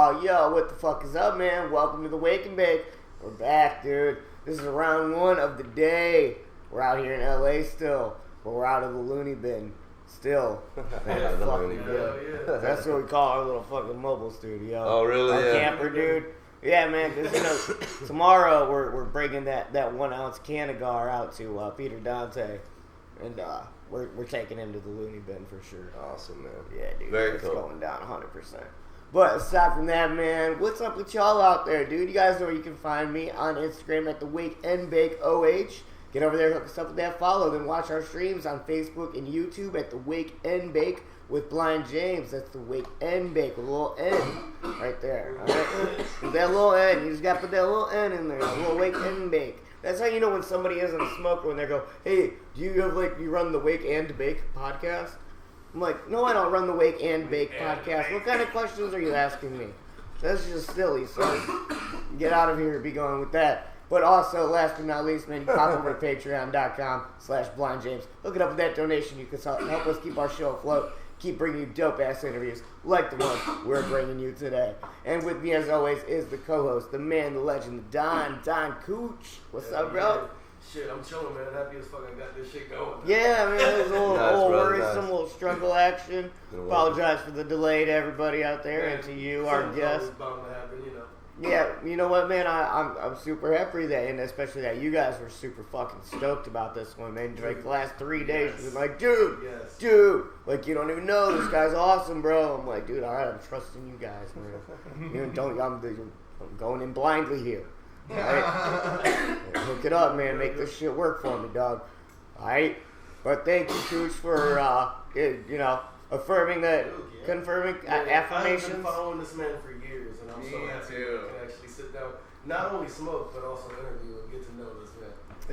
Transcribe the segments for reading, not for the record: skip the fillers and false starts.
Yo, what the fuck is up, man? Welcome to the Wake and Bake. We're back, dude. This is round one of the day. We're out here in LA still, but we're out of the loony bin still. Yeah. That's what we call our little fucking mobile studio. Oh, really? Our Yeah. camper, dude. Yeah, man, because, tomorrow we're bringing that 1 ounce can of Cigar out to Peter Dante, and we're taking him to the loony bin for sure. Awesome, man. Yeah, dude. Very it's cool. going down 100%. But aside from that, man, what's up with y'all out there, dude? You guys know where you can find me on Instagram at the Wake and Bake OH. Get over there, hook us up with that follow, then watch our streams on Facebook and YouTube at the Wake and Bake with Blind James. That's the Wake and Bake with a little N right there. All right? With that little N, you just got to put that little N in there, a little Wake and Bake. That's how you know when somebody isn't a smoker, when they go, hey, do you have you run the Wake and Bake podcast? I'm like, no, I don't run the Wake and Bake podcast. What kind of questions are you asking me? That's just silly, so get out of here and be going with that. But also, last but not least, man, you pop over to patreon.com/blindjames. Hook it up with that donation. You can help us keep our show afloat, keep bringing you dope-ass interviews like the one we're bringing you today. And with me, as always, is the co-host, the man, the legend, the Don Cooch. What's up, bro? Shit, I'm chilling, man. Happy as fuck I got this shit going. Yeah, man, it was a little, Nice, little brother, worrisome, nice. little struggle action. Apologize for the delay to everybody out there and to you, our guests. Bound to happen, you know. Yeah, you know what, man? I'm super happy that, and especially that you guys were super fucking stoked about this one, man. Like the last 3 days, you've been like, dude, like you don't even know this guy's awesome, bro. I'm like, dude, all right, I'm trusting you guys, man. I'm going in blindly here. All right? Hook it up, man. Make this shit work for me, dog. All right, but thank you, Cooch, for affirming that, confirming affirmations. I've been following this man for years, and I'm so happy we can actually sit down, not only smoke, but also interview and get to know this man.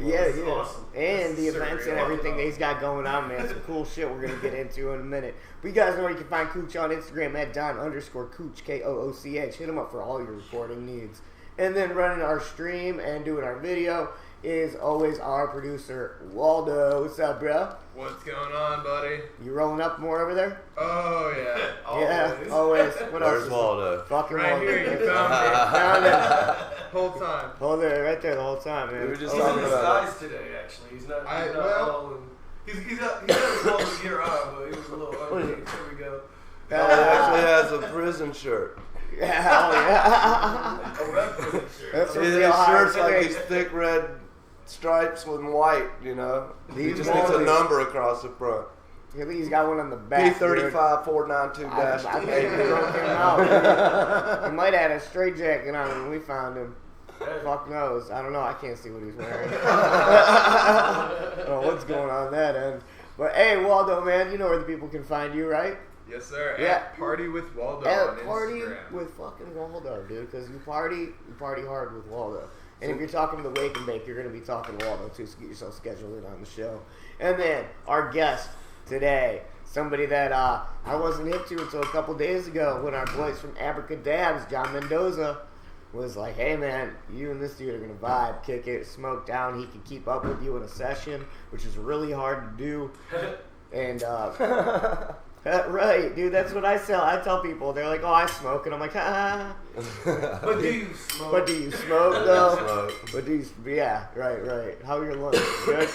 Yeah. Awesome. And the events and everything that he's got going on, man. Some cool shit we're going to get into in a minute. But you guys know where you can find Cooch on Instagram at Don_Cooch, Kooch. Hit him up for all your recording needs. And then running our stream and doing our video is always our producer, Waldo. What's up, bro? What's going on, buddy? You rolling up more over there? Oh, yeah. Yeah, always. What else? Where's Waldo? Fucking Right Waldo. here, you found Found it. me. Whole time. Hold it right there the whole time, man. We were just He's in talking about disguise today, actually. He's not well- all in. He's got his all the gear on, but he was a little underneath. Here we go. he actually has a prison shirt. Yeah, oh yeah. A red prison shirt. That's what His real hard shirt's like today. these thick red stripes with white, you know. He These just needs a boys. number across the front. I think he's got one on the back. P35 I think 492-8. we broke him out. He might have had a straight jacket on when we found him. Fuck knows. I don't know. I can't see what he's wearing. I don't know what's going on that end. But hey, Waldo, man, you know where the people can find you, right? Yes, sir. Yeah. At Party with Waldo on At party Instagram. with fucking Waldo, dude. Because you party hard with Waldo. And if you're talking to the Wake and Bake, you're going to be talking to Waldo too, so get yourself scheduled in on the show. And then our guest today, somebody that I wasn't hip to until a couple days ago when our boys from Abracadabs, John Mendoza, was like, hey man, you and this dude are going to vibe, kick it, smoke down. He can keep up with you in a session, which is really hard to do. And right, dude, that's what I tell people. They're like, oh, I smoke. And I'm like, ha. But do you smoke? But do you smoke, though? Smoke. But do you, yeah, right. How are your lungs? Good?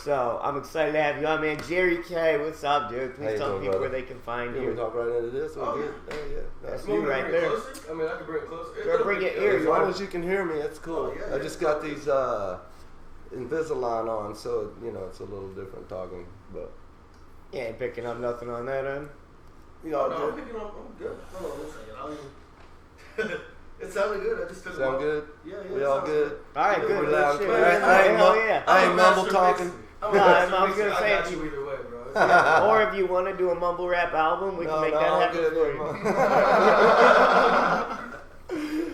So, I'm excited to have you on, man. Jerry K, what's up, dude? How Please you tell doing, people brother? where they can find Can we you. talk right into this? Oh, Good. Oh, yeah. That's You want you me to right bring it there. closer? I mean, I can bring it closer. Girl, bring it here. As long as you can hear me, it's cool. Oh, yeah, I just got these Invisalign on, so, it's a little different talking, but... You ain't picking up nothing on that end. Y'all No, I'm good? picking up. I'm good. Hold on one second. I'll even... It sounded good. I just took Sound good? Yeah. We it all sounds good? All right, Yeah, good. we're Good loud shit. and clear. Hell yeah. I ain't I'm a mumble master talking. mixer. I'm a No, master I'm mixer. gonna I say got if you you- either way, bro. Or if you want to do a mumble rap album, we can make that I'm happen good. for you.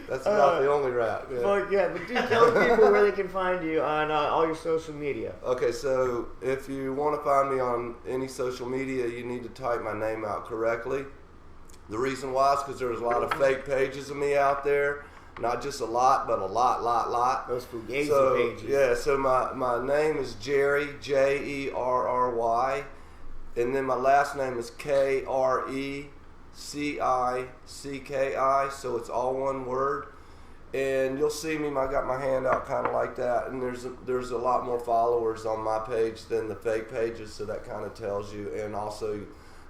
That's about the only rap. Yeah. Fuck yeah, but dude, tell the people where they can find you on all your social media. Okay, so if you want to find me on any social media, you need to type my name out correctly. The reason why is because there's a lot of fake pages of me out there. Not just a lot, but a lot. Those Fugazi So, pages. yeah, so my name is Jerry, Jerry, and then my last name is Krecicki, Krecicki, so it's all one word. And you'll see me, I got my hand out kind of like that, and there's a lot more followers on my page than the fake pages, so that kind of tells you. And also,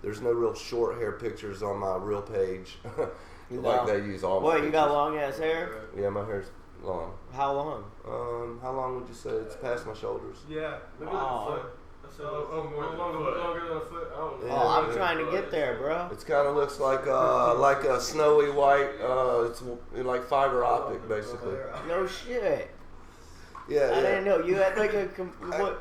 there's no real short hair pictures on my real page. Like they use all my What, pictures. you got long ass hair? Yeah, my hair's long. How long? How long would you say? It's past my shoulders. Yeah. Maybe like a foot. More than a longer foot. than a foot. I don't know. Yeah, Oh, I'm trying to get there, bro. It kind of looks like a snowy white. It's like fiber optic, basically. No shit. Yeah, I didn't know you had like a.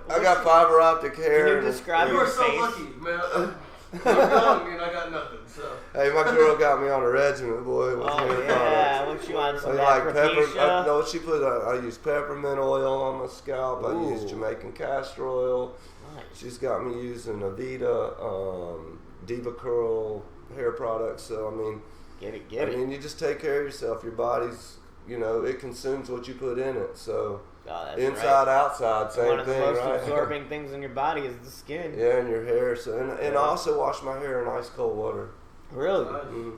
I got fiber optic hair. Can you describe You your are so face? lucky, man. I'm young and I got nothing, so. Hey, my girl got me on a regimen, boy. With Oh hair yeah, products. what you on some I like pepper. Propecia? No, she put. I use peppermint oil on my scalp. I use Ooh. Jamaican castor oil. Nice. She's got me using Avita, Diva Curl hair products. So I mean, Get I it. mean, you just take care of yourself. Your body's, it consumes what you put in it. So Oh, that's inside, right. outside, same One of the thing, most right? absorbing things in your body is the skin. Yeah, and your hair. So and I also wash my hair in ice cold water. Really? Mm.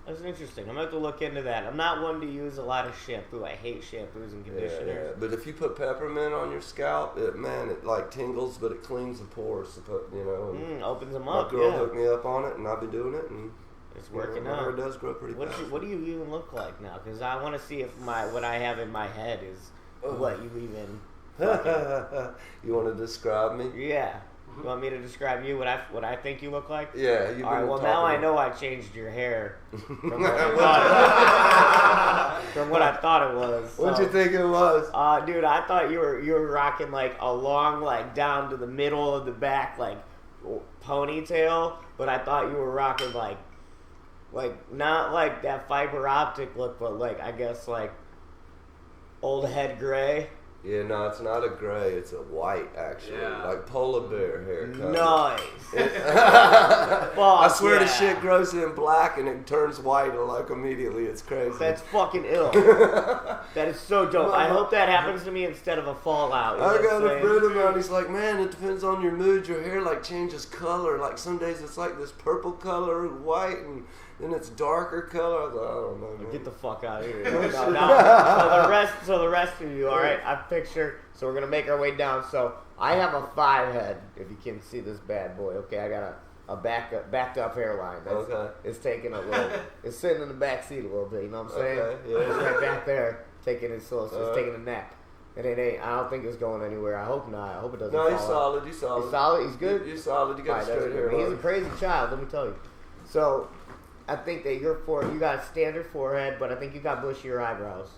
That's interesting. I'm gonna have to look into that. I'm not one to use a lot of shampoo. I hate shampoos and Yeah, conditioners. but if you put peppermint on your scalp, it like tingles, but it cleans the pores. And Opens them my up. girl Yeah. hooked me up on it, and I've been doing it, and It's working my hair out. does grow pretty fast. What do you even look like now? Because I want to see if what I have in my head is what you even. You want to describe me? Yeah. You want me to describe you? What I think you look like? Yeah. You've All right. been Well, now I talking- know I changed your hair from what I thought. From what I thought it was. What'd so. you think it was? Dude, I thought you were rocking like a long, like down to the middle of the back, like ponytail. But I thought you were rocking like not like that fiber optic look, but like I guess like old head gray. Yeah, no, it's not a gray. It's a white, actually, Yeah. like polar bear haircut. Nice. I swear yeah. the shit grows in black and it turns white like immediately. It's crazy. That's fucking ill. That is so dope. I hope that happens to me instead of a fallout. You know I what got I'm a saying? friend of mine. He's like, man, it depends on your mood. Your hair like changes color. Like some days it's like this purple color and white, and then it's darker color. I was like, I don't know, man. Get the fuck out of here. No. So the rest of you, all right? I picture. So we're gonna make our way down. So I have a 5 head. If you can see this bad boy, okay? I got a backed up hairline. That's, Okay. It's taking a little. It's sitting in the back seat a little bit. You know what I'm saying? Okay, yeah. It's right back there, taking it slow. So it's taking a nap. And it ain't. I don't think it's going anywhere. I hope not. I hope it doesn't. No, he's fall out. solid. He's solid. He's solid. He's good. He's solid. You got Alright, a that's straight good. hair. He's a crazy child, let me tell you. So, I think that you got a standard forehead, but I think you got bushier eyebrows.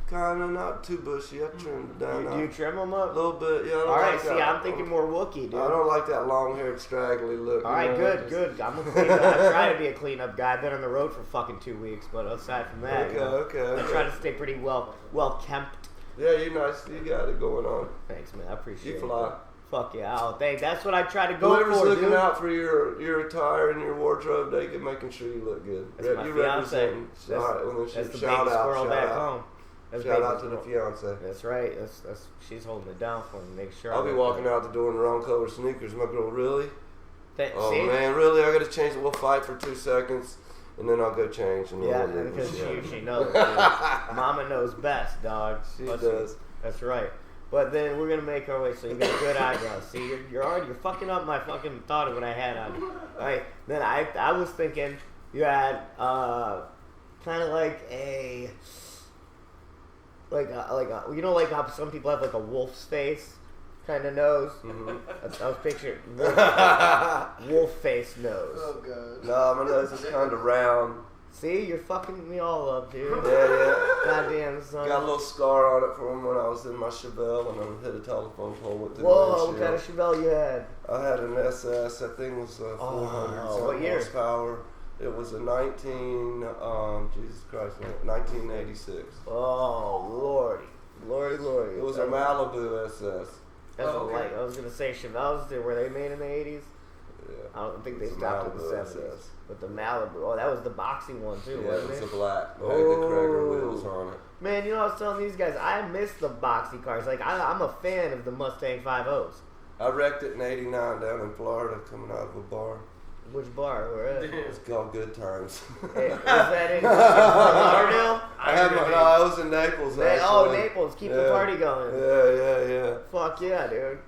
Kind of not too bushy. I trimmed it down. Do you trim them up? A little bit, yeah. I don't All right, like see, that. I'm thinking more Wookiee, dude. I don't like that long-haired, straggly look. All right, you know, good, just- good. I'm a clean up. I try to be a clean-up guy. I've been on the road for fucking 2 weeks, but aside from that, Okay. I try to stay pretty well kempt. Yeah, you're nice. You got it going on. Thanks, man. I appreciate You it. fly. Fuck yeah. Oh, thanks. That's what I try to go Whoever's for, looking dude. out for your attire and your wardrobe, they can making sure you look good. That's my you fiance. representing. That's, All right, well, then that's the shout baby out, squirrel shout back out. home. That's Shout baby out to the squirrel. fiance. That's right. That's she's holding it down for me. Make sure. I'll be walking out the door in the wrong color sneakers. My girl, really? Oh See? man, really? I gotta change it. We'll fight for 2 seconds, and then I'll go change. And Yeah, then we'll leave. because she knows. Dude. Mama knows best, dog. She Listen, does. That's right. But then we're gonna make our way. So you got good eyebrows. See, you're fucking up my fucking thought of what I had on you. All right. Then I was thinking you had kind of like a you know, like how some people have like a wolf's face kind of nose. I was picturing wolf face nose. Oh god. No, my nose is kind of round. See, you're fucking me all up, dude. Yeah. Goddamn son. Got a little scar on it from when I was in my Chevelle and I hit a telephone pole with the Whoa, what windshield. kind of Chevelle you had? I had an SS. That thing was 400 what something year? horsepower. It was a 1986. Oh, lordy. It was a Malibu SS. That's Oh, okay. like I was gonna say Chevelles. Were they made in the 80s? Yeah. I don't think they It was a stopped in the Malibu 70s. SS. But the Malibu, oh, that was the boxing one too, Yeah, it wasn't was it? a black. It had the Kreger Oh. wheels on it. Man, you know, I was telling these guys, I miss the boxy cars. Like, I'm a fan of the Mustang 5.0s. I wrecked it in '89 down in Florida, coming out of a bar. Which bar? Where at? It's called Good Times. Hey, was that in Lauderdale? I was in Naples. Oh, actually. Naples. Keep the party going. Yeah. Fuck yeah, dude.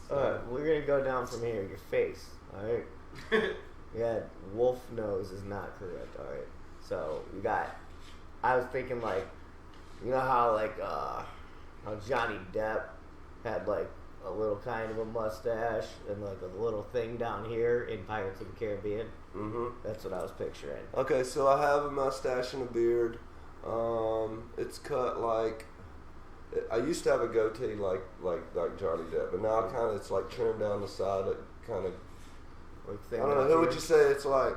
Alright, we're gonna go down from here. Your face. Alright? Yeah, wolf nose is not correct. Alright. So, you got. I was thinking, like, you know how, like, how Johnny Depp had, like, a little kind of a mustache and, like, a little thing down here in Pirates of the Caribbean? Mm-hmm. That's what I was picturing. Okay, so I have a mustache and a beard. It's cut like. I used to have a goatee like Johnny Depp, but now kind of it's like trimmed down the side. It kind of. I don't know. Who would you say it's like?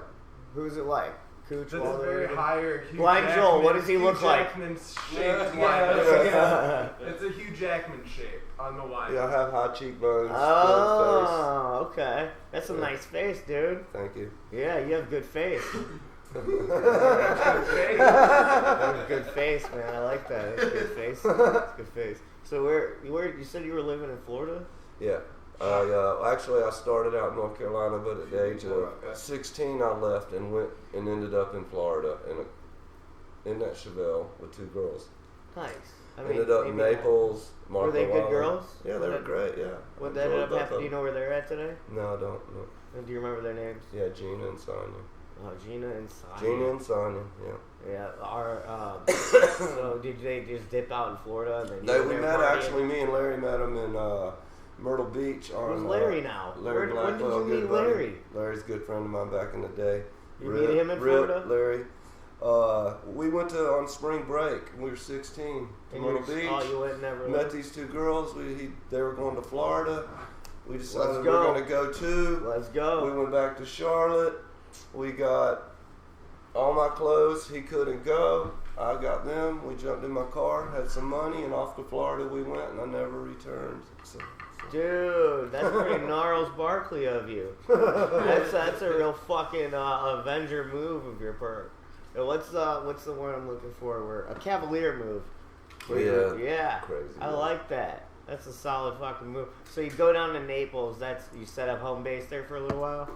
Who's it like? Cooch That's very higher. Hugh Blind Jackman, Joel, what does he look like? Jackman's shaped It's a Hugh Jackman shape on the line. Yeah, I have high cheekbones. Oh, okay. That's a nice face, dude. Thank you. Yeah, you have good face. Good face, man. I like that. That's good face. That's good face. So where you said you were living in Florida? Yeah. Actually, I started out in North Carolina, but at the age of 16, I left and went and ended up in Florida in that Chevelle with 2 girls. Nice. Ended up in Naples. Were they good girls? Yeah, they were great. Yeah. What ended up happening? Do you know where they're at today? No, I don't. No. And do you remember their names? Yeah, Gina and Sonia. Oh, Gina and Sonia. Gina and Sonia. Yeah. Yeah. So did they just dip out in Florida and then? We met actually. Me and Larry met them in Myrtle Beach. Who's Larry now? Larry when did you meet Larry? Larry's a good friend of mine back in the day. You meet him in Florida? Larry. We went on spring break. We were 16 to Myrtle Beach. Oh, you went never. Met these 2 girls. They were going to Florida. We decided we go. were going to go too. Let's go. We went back to Charlotte. We got all my clothes. He couldn't go. I got them. We jumped in my car, had some money, and off to Florida we went, and I never returned. Dude, that's pretty Gnarls Barkley of you. That's a real fucking Avenger move of your part. What's the word I'm looking for? A cavalier move. Yeah. Crazy. I like that. That's a solid fucking move. So you go down to Naples. You set up home base there for a little while.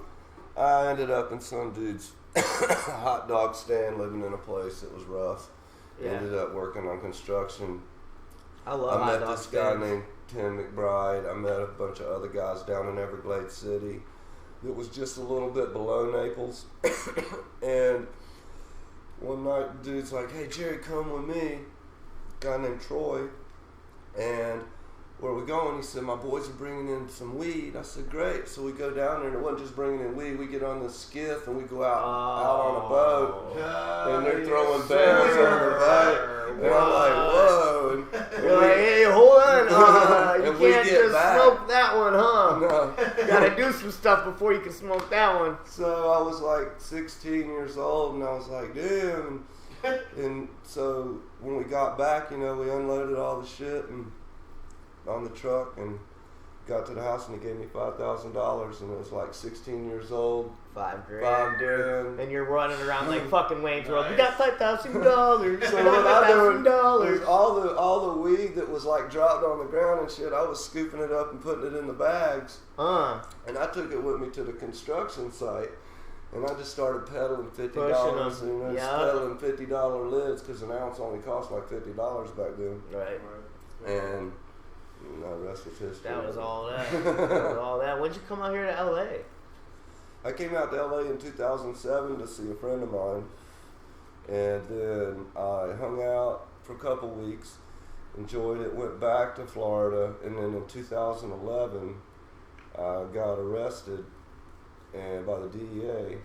I ended up in some dude's hot dog stand, living in a place that was rough. Yeah. Ended up working on construction. I love hot met dog this guy stands. named Tim McBride. I met a bunch of other guys down in Everglades City. It was just a little bit below Naples. And one night, the dude's like, "Hey, Jerry, come with me." A guy named Troy. And where are we going? He said, "My boys are bringing in some weed." I said, "Great." So we go down there, and it wasn't just bringing in weed. We get on the skiff, and we go out on a boat. And they're throwing barrels on the boat. And I'm like, "Whoa." And You're like, "Hey, hold on. You and we can't get just back. smoke that one, huh? No. You gotta do some stuff before you can smoke that one." So I was like 16 years old, and I was like, "Damn." And so when we got back, we unloaded all the shit and on the truck and got to the house, and he gave me $5,000, and it was like 16 years old. $5,000, dude. $5,000. And you're running around like fucking Wayne's World. We got $5,000. So what I did $5,000. was all the weed that was like dropped on the ground and shit, I was scooping it up and putting it in the bags. And I took it with me to the construction site. And I just started peddling $50 and just peddling $50 lids, because an ounce only cost like $50 back then. Right. And the rest was history. That was all that. That was all that. When'd you come out here to LA? I came out to LA in 2007 to see a friend of mine, and then I hung out for a couple weeks, enjoyed it, went back to Florida, and then in 2011 I got arrested by the DEA,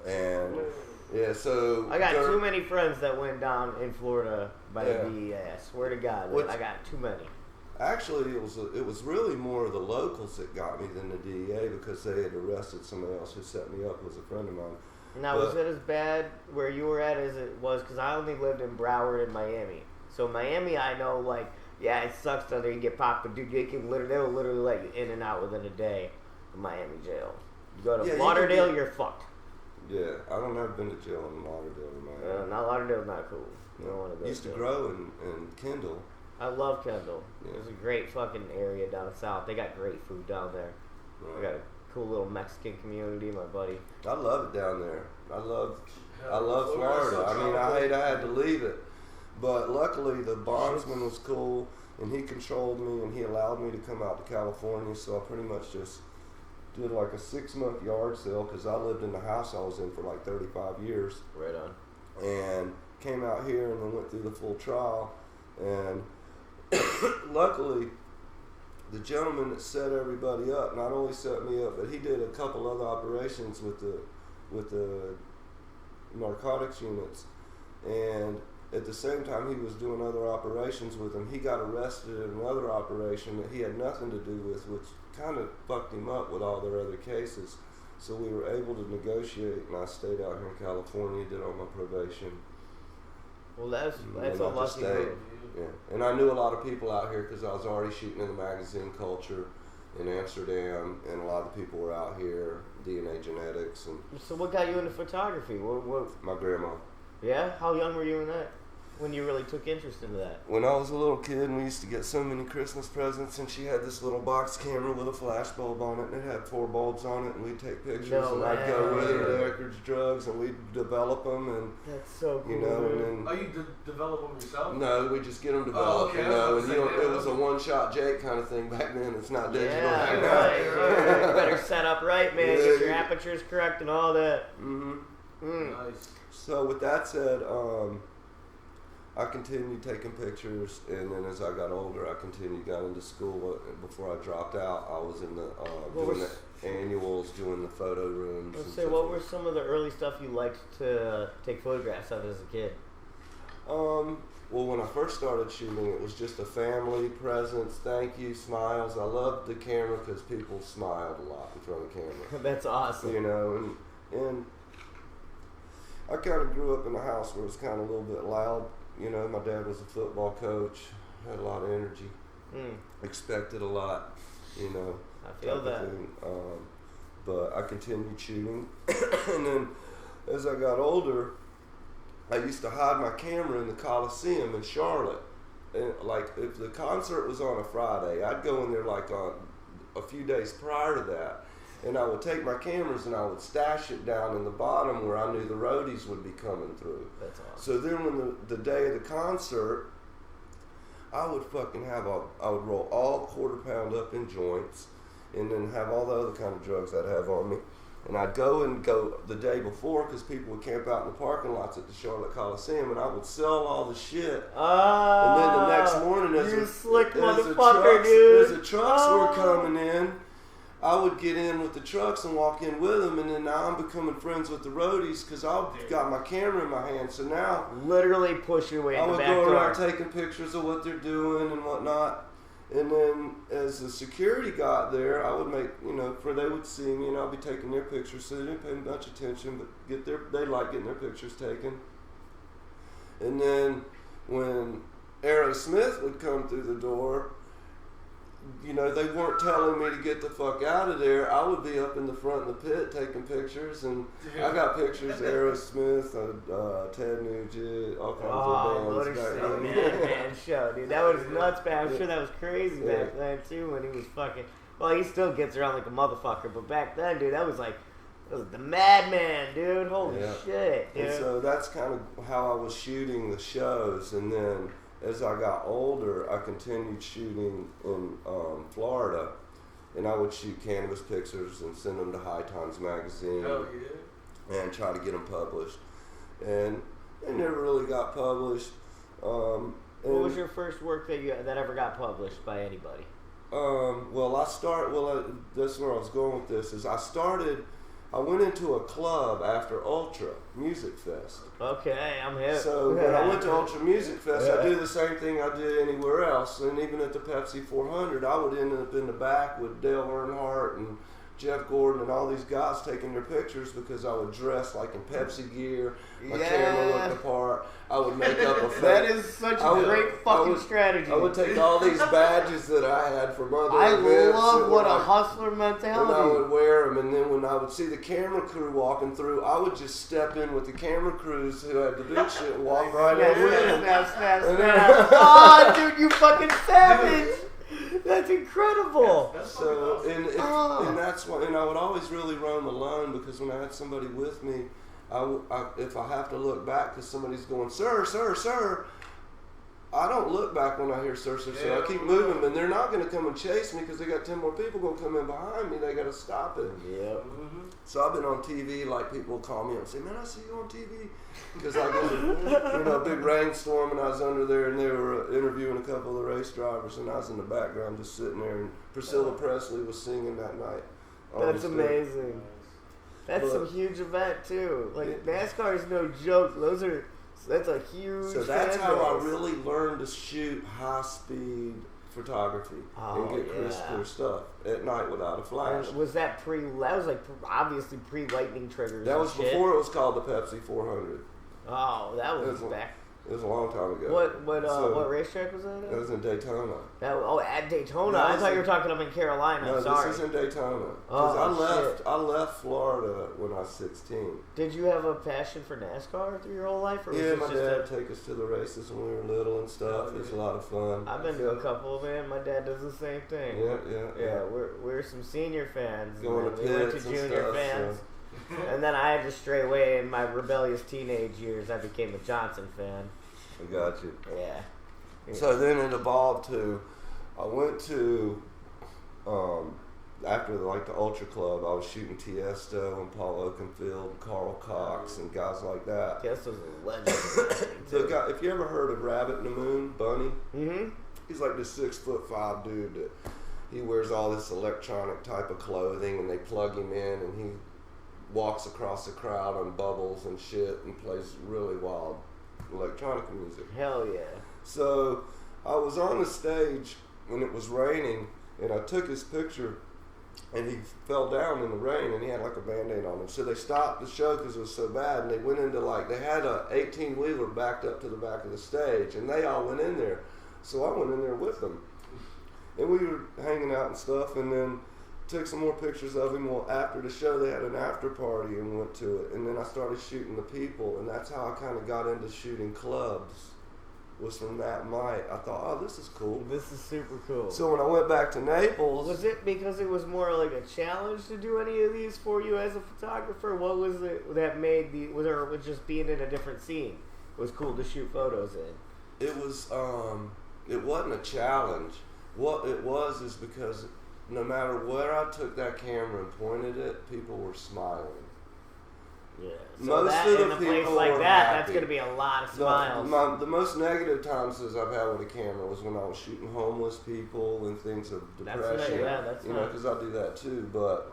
and so I got too many friends that went down in Florida by the DEA. I swear to God, I got too many. Actually, it was really more of the locals that got me than the DEA, because they had arrested somebody else who set me up, was a friend of mine. Now, was it as bad where you were at as it was? Because I only lived in Broward and Miami. So Miami, I know, like, yeah, it sucks down there. You get popped, but dude, they'll literally let you in and out within a day of Miami jail. You go to Lauderdale, you're fucked. Yeah, I don't ever been to jail in Lauderdale or Miami. Lauderdale's not cool. You don't want to go. Used to grow in Kendall. I love Kendall. Yeah. It's a great fucking area down south. They got great food down there. Right. They got a cool little Mexican community, my buddy. I love it down there. I love Florida. So I mean, I hate I had to leave it. But luckily, the bondsman was cool, and he controlled me, and he allowed me to come out to California, so I pretty much just did like a 6-month yard sale, because I lived in the house I was in for like 35 years. Right on. And came out here and then went through the full trial. And luckily, the gentleman that set everybody up not only set me up, but he did a couple other operations with the narcotics units. And at the same time he was doing other operations with them, he got arrested in another operation that he had nothing to do with, which kind of fucked him up with all their other cases. So we were able to negotiate, and I stayed out here in California, did all my probation. Well, that's And a I just lucky stayed. move. Yeah, and I knew a lot of people out here because I was already shooting in the magazine culture in Amsterdam, and a lot of people were out here, DNA genetics, and So what got you into photography? What? my grandma. Yeah? How young were you in that? When you really took interest into that? When I was a little kid, and we used to get so many Christmas presents, and she had this little box camera with a flash bulb on it, and it had 4 bulbs on it, and we'd take pictures, and I'd go with her to Eckerd's Drugs, and we'd develop them, and That's so cool. you know, and then you develop them yourself? no, we just get them developed, okay, you know, and it was a okay. one-shot Jake kind of thing back then. It's not digital. Yeah, back right. now. You better set up right, man. Yeah, Get your apertures correct and all that. Nice. So with that said, I continued taking pictures, and then as I got older, I got into school. Before I dropped out, I was in the doing the annuals, doing the photo rooms. Let's and say, so what forth. were some of the early stuff you liked to take photographs of as a kid? Well, when I first started shooting, it was just a family, presents, thank you, smiles. I loved the camera because people smiled a lot in front of the camera. That's awesome. You know, and I kind of grew up in a house where it was kind of a little bit loud. You know, my dad was a football coach, had a lot of energy, expected a lot, you know. I feel type that. of thing. But I continued shooting. And then as I got older, I used to hide my camera in the Coliseum in Charlotte. And like, if the concert was on a Friday, I'd go in there like on a few days prior to that. And I would take my cameras and I would stash it down in the bottom where I knew the roadies would be coming through. That's awesome. So then when the day of the concert, I would I would roll all quarter pound up in joints, and then have all the other kind of drugs I'd have on me. And I'd go the day before, because people would camp out in the parking lots at the Charlotte Coliseum, and I would sell all the shit. And then the next morning, as the trucks were coming in, I would get in with the trucks and walk in with them, and then now I'm becoming friends with the roadies because I've got my camera in my hand. So now, literally push your way in I the would back go door. around taking pictures of what they're doing and whatnot. And then as the security got there, I would make, they would see me and I'd be taking their pictures. So they didn't pay much attention, but they like getting their pictures taken. And then when Aerosmith would come through the door, they weren't telling me to get the fuck out of there. I would be up in the front of the pit taking pictures, and I got pictures of Aerosmith, Ted Nugent, all kinds of bands back then. Man show, dude. That was nuts, man. I'm sure that was crazy back then, too, when he was fucking... Well, he still gets around like a motherfucker, but back then, dude, that was the madman, dude. Holy shit, dude. And so that's kind of how I was shooting the shows, and then as I got older, I continued shooting in Florida, and I would shoot canvas pictures and send them to High Times magazine. Oh, yeah. And try to get them published. And they never really got published. What was your first work that ever got published by anybody? That's where I was going with this. I went into a club after Ultra Music Fest. Okay, I'm hip. So when I went to Ultra Music Fest, I do the same thing I did anywhere else. And even at the Pepsi 400, I would end up in the back with Dale Earnhardt and Jeff Gordon and all these guys taking their pictures because I would dress like in Pepsi gear. My camera looked the part. I would make up a fake. That is such a great fucking strategy. I would take all these badges that I had from other I events. love what a hustler mentality. And I would wear them, and then when I would see the camera crew walking through, I would just step in with the camera crews who had the big shit and walk right in with them. Snap. Oh, dude, you fucking savage. That's incredible. That's So, fucking awesome. and that's why, and I would always really roam alone because when I had somebody with me, if I have to look back because somebody's going, sir, sir, sir, I don't look back when I hear sir, sir, sir. I keep moving, and they're not going to come and chase me because they got 10 more people going to come in behind me. They got to stop it. Yep. So I've been on TV, like people call me and say, man, I see you on TV. Because I got a big rainstorm and I was under there and they were interviewing a couple of the race drivers and I was in the background just sitting there and Priscilla Presley was singing that night. That's amazing. That's a huge event too. Like NASCAR is no joke. That's a huge. So that's how fan I base. really learned to shoot high speed photography and get clear stuff at night without a flash. And was that that was like obviously pre-lightning triggers. That was before it was called the Pepsi 400. Oh, that was back. It was a long time ago. What racetrack was that at? That was in Daytona. At Daytona. I thought you were talking up in Carolina. No, Sorry. this is in Daytona. I left Florida when I was 16. Did you have a passion for NASCAR through your whole life? Or was Yeah, my dad take us to the races when we were little and stuff. It was a lot of fun. I've been to a couple, man. My dad does the same thing. Yeah. We're some senior fans. Going to we went to pits and junior stuff, fans. so. And then I had to stray away in my rebellious teenage years. I became a Johnson fan. I got you. Yeah. So then it evolved to, I went to, after the Ultra Club, I was shooting Tiesto and Paul Oakenfold and Carl Cox and guys like that. Tiesto's a legend. If you ever heard of Rabbit in the Moon, Bunny, Mm-hmm. he's like this 6'5" dude that he wears all this electronic type of clothing and they plug him in and he walks across the crowd on bubbles and shit and plays really wild electronic music. Hell yeah. So I was on the stage when it was raining and I took his picture and he fell down in the rain and he had like a Band-Aid on him. So they stopped the show because it was so bad and they went into they had a 18-wheeler backed up to the back of the stage and they all went in there. So I went in there with them. And we were hanging out and stuff and then took some more pictures of him. Well, after the show, they had an after party and went to it. And then I started shooting the people, and that's how I kind of got into shooting clubs. Was from that night. I thought, oh, this is cool. This is super cool. So when I went back to Naples, Was it because it was more like a challenge to do any of these for you as a photographer? What was it that made was it just being in a different scene? It was cool to shoot photos in. it was it wasn't a challenge. What it was is because no matter where I took that camera and pointed it, people were smiling. Yeah. So Most that, of the in a place people like were that, happy. that's going to be a lot of smiles. The most negative times I've had with a camera was when I was shooting homeless people and things of depression. That's know, because I do that too. But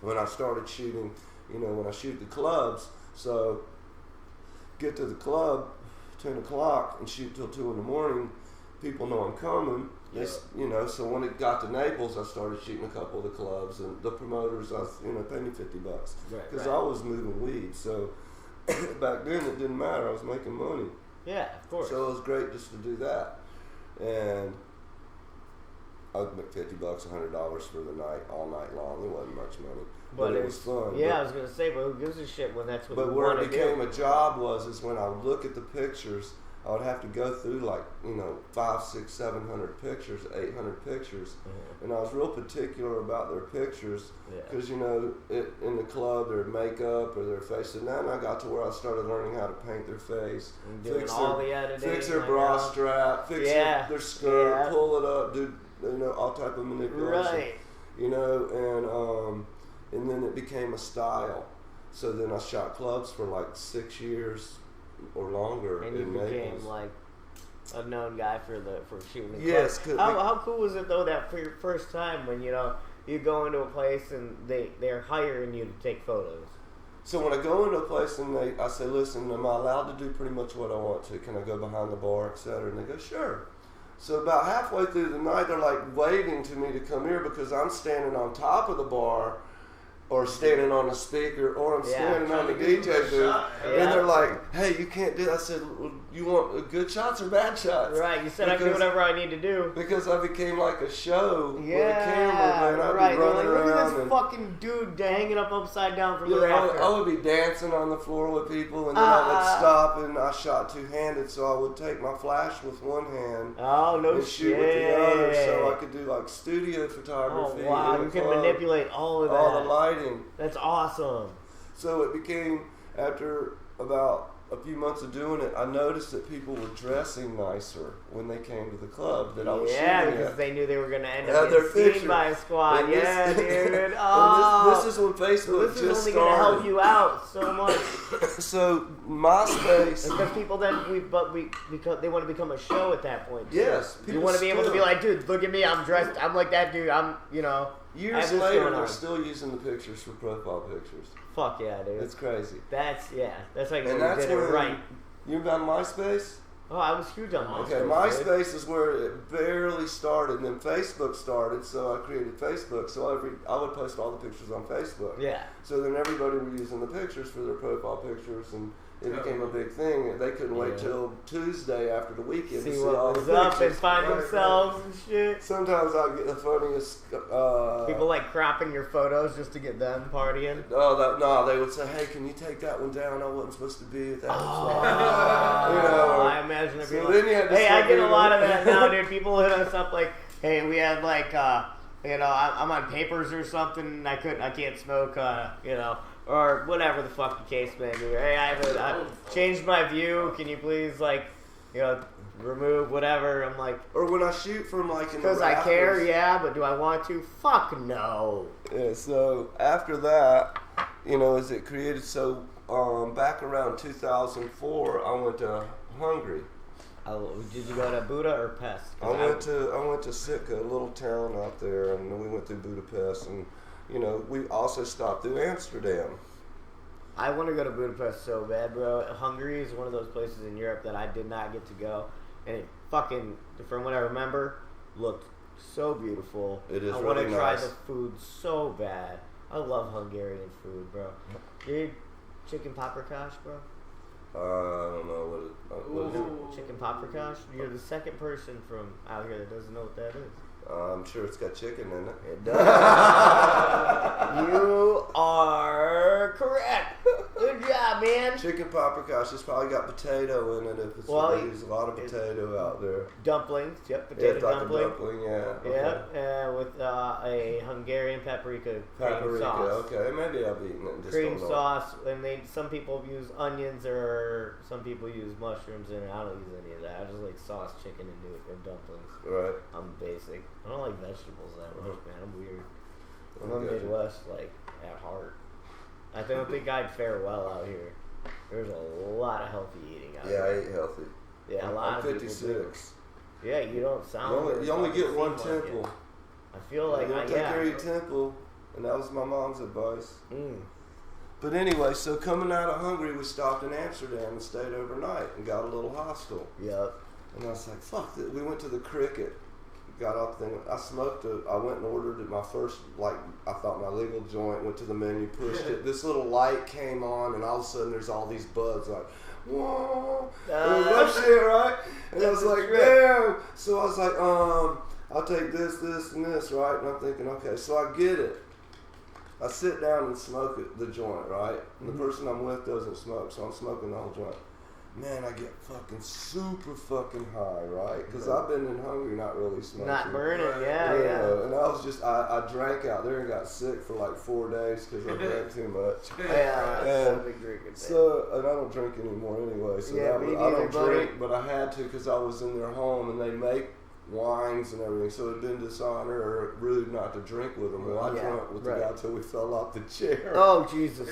when I started shooting, when I shoot the clubs, so get to the club 10 o'clock and shoot till 2 in the morning. People know I'm coming. Yeah. So when it got to Naples, I started shooting a couple of the clubs, and the promoters, paid me $50 because I was moving weed. So back then it didn't matter; I was making money. Yeah, of course. So it was great just to do that, and I would make $50, $100 for the night, all night long. It wasn't much money, but it was fun. Yeah, I was gonna say, but who gives a shit when that's what you But where want to it became do? a job is when I would look at the pictures, I would have to go through 500, 600, 700 pictures, 800 pictures, and I was real particular about their pictures because in the club their makeup or their face. And then I got to where I started learning how to paint their face, Doing all the editing, fix their bra strap, fix their skirt, pull it up, do all type of manipulation, right? And then it became a style. So then I shot clubs for 6 years. Or longer, and you in became Naples. a known guy for shooting. The Yes. How cool was it though that for your first time when you go into a place and they're hiring you to take photos? So when I go into a place and I say, listen, am I allowed to do pretty much what I want to? Can I go behind the bar, etc.? And they go, sure. So about halfway through the night, they're waving to me to come here because I'm standing on top of the bar or standing on a speaker, or I'm standing on the DJ booth, and they're like, "Hey, you can't do that." I said, well, "You want good shots or bad shots?" Right. You said I can do whatever I need to do. Because I became like a show with a camera, man. I'd right. be running Look around at this and fucking dude hanging up upside down from the rafter. I would be dancing on the floor with people, and then I would stop, and I shot two-handed, so I would take my flash with one hand and shoot with the other, so I could do like studio photography. Oh wow, you can manipulate all of that. All the lighting. That's awesome. So it became, after about a few months of doing it, I noticed that people were dressing nicer when they came to the club that I was shooting at. Because they knew they were going to end up getting seen by a squad. Dude. This is when Facebook just started. This is only going to help you out so much. So MySpace. Because people then, because they want to become a show at that point. Too. Yes. You want to be able to be like, dude, look at me, I'm dressed, I'm like that dude, I'm, Years later, they're still using the pictures for profile pictures. Fuck yeah, dude. It's crazy. That's like and that's did it right. You about MySpace? Oh, I was huge on MySpace. Okay, MySpace is where it barely started, and then Facebook started, so I created Facebook. So I would post all the pictures on Facebook. Yeah. So then everybody was using the pictures for their profile pictures, and it became a big thing. They couldn't wait till Tuesday after the weekend to see all the pictures. Up and find themselves and shit. Sometimes I get the funniest. People like cropping your photos just to get them partying. No, they would say, "Hey, can you take that one down? I wasn't supposed to be at that." I imagine it'd be hey, I get a lot of that now, dude. People hit us up like, "Hey, we had like, I'm on papers or something. I can't smoke, or whatever the fuck the case may be. Hey, I changed my view. Can you please remove whatever?" I'm like, or when I shoot from like in the because I care, but do I want to? Fuck no. Yeah. So after that, as it created, so back around 2004, I went to Hungary. Did you go to Buda or Pest? I went to Sitka, a little town out there, and we went through Budapest, and we also stopped through Amsterdam. I want to go to Budapest so bad, bro. Hungary is one of those places in Europe that I did not get to go, and it fucking, from what I remember, looked so beautiful. It is I really want to try nice. the food so bad. I love Hungarian food, bro. Dude, chicken paprikash, bro. I don't know what is it. Chicken paprikash? You're the second person from out here that doesn't know what that is. I'm sure it's got chicken in it. It does. You are correct. Good job, man. Chicken paprikash. It's probably got potato in it. If it's there's a lot of potato out there. Dumplings. Yep, potato dumpling. With a Hungarian paprika cream sauce. Okay, maybe I've eaten it. Cream sauce, and some people use onions or some people use mushrooms in it. I don't use any of that. I just like sauce chicken and do it for dumplings. Right. I'm basic. I don't like vegetables that much, man. I'm weird. I'm Midwest, at heart. I don't think I'd fare well out here. There's a lot of healthy eating out here. Yeah, I eat healthy. Yeah, a lot I'm of 56. people do. Yeah, you don't sound. You only get one temple. I feel like take care of your temple, and that was my mom's advice. But anyway, so coming out of Hungary, we stopped in Amsterdam and stayed overnight and got a little hostel. Yep. And I was like, fuck it. We went to the Cricket. Got off the thing. I smoked it. I went and ordered it. My first, I thought my legal joint. Went to the menu, pushed it. This little light came on, and all of a sudden there's all these buds like, whoa. And it was shit, right? And I was like, damn. So I was like, I'll take this, and this, right? And I'm thinking, okay. So I get it. I sit down and smoke the joint, right? And the person I'm with doesn't smoke, so I'm smoking the whole joint. Man, I get fucking super fucking high, right? Because I've been in Hungary not really smoking. Not burning, yeah. And I was just, I drank out there and got sick for 4 days because I drank too much. Yeah, big drinking. And I don't drink anymore anyway. So I don't drink, but I had to because I was in their home and they make wines and everything, so it'd been dishonor or rude not to drink with them. Well, I drank with the guy till we fell off the chair. Oh, Jesus.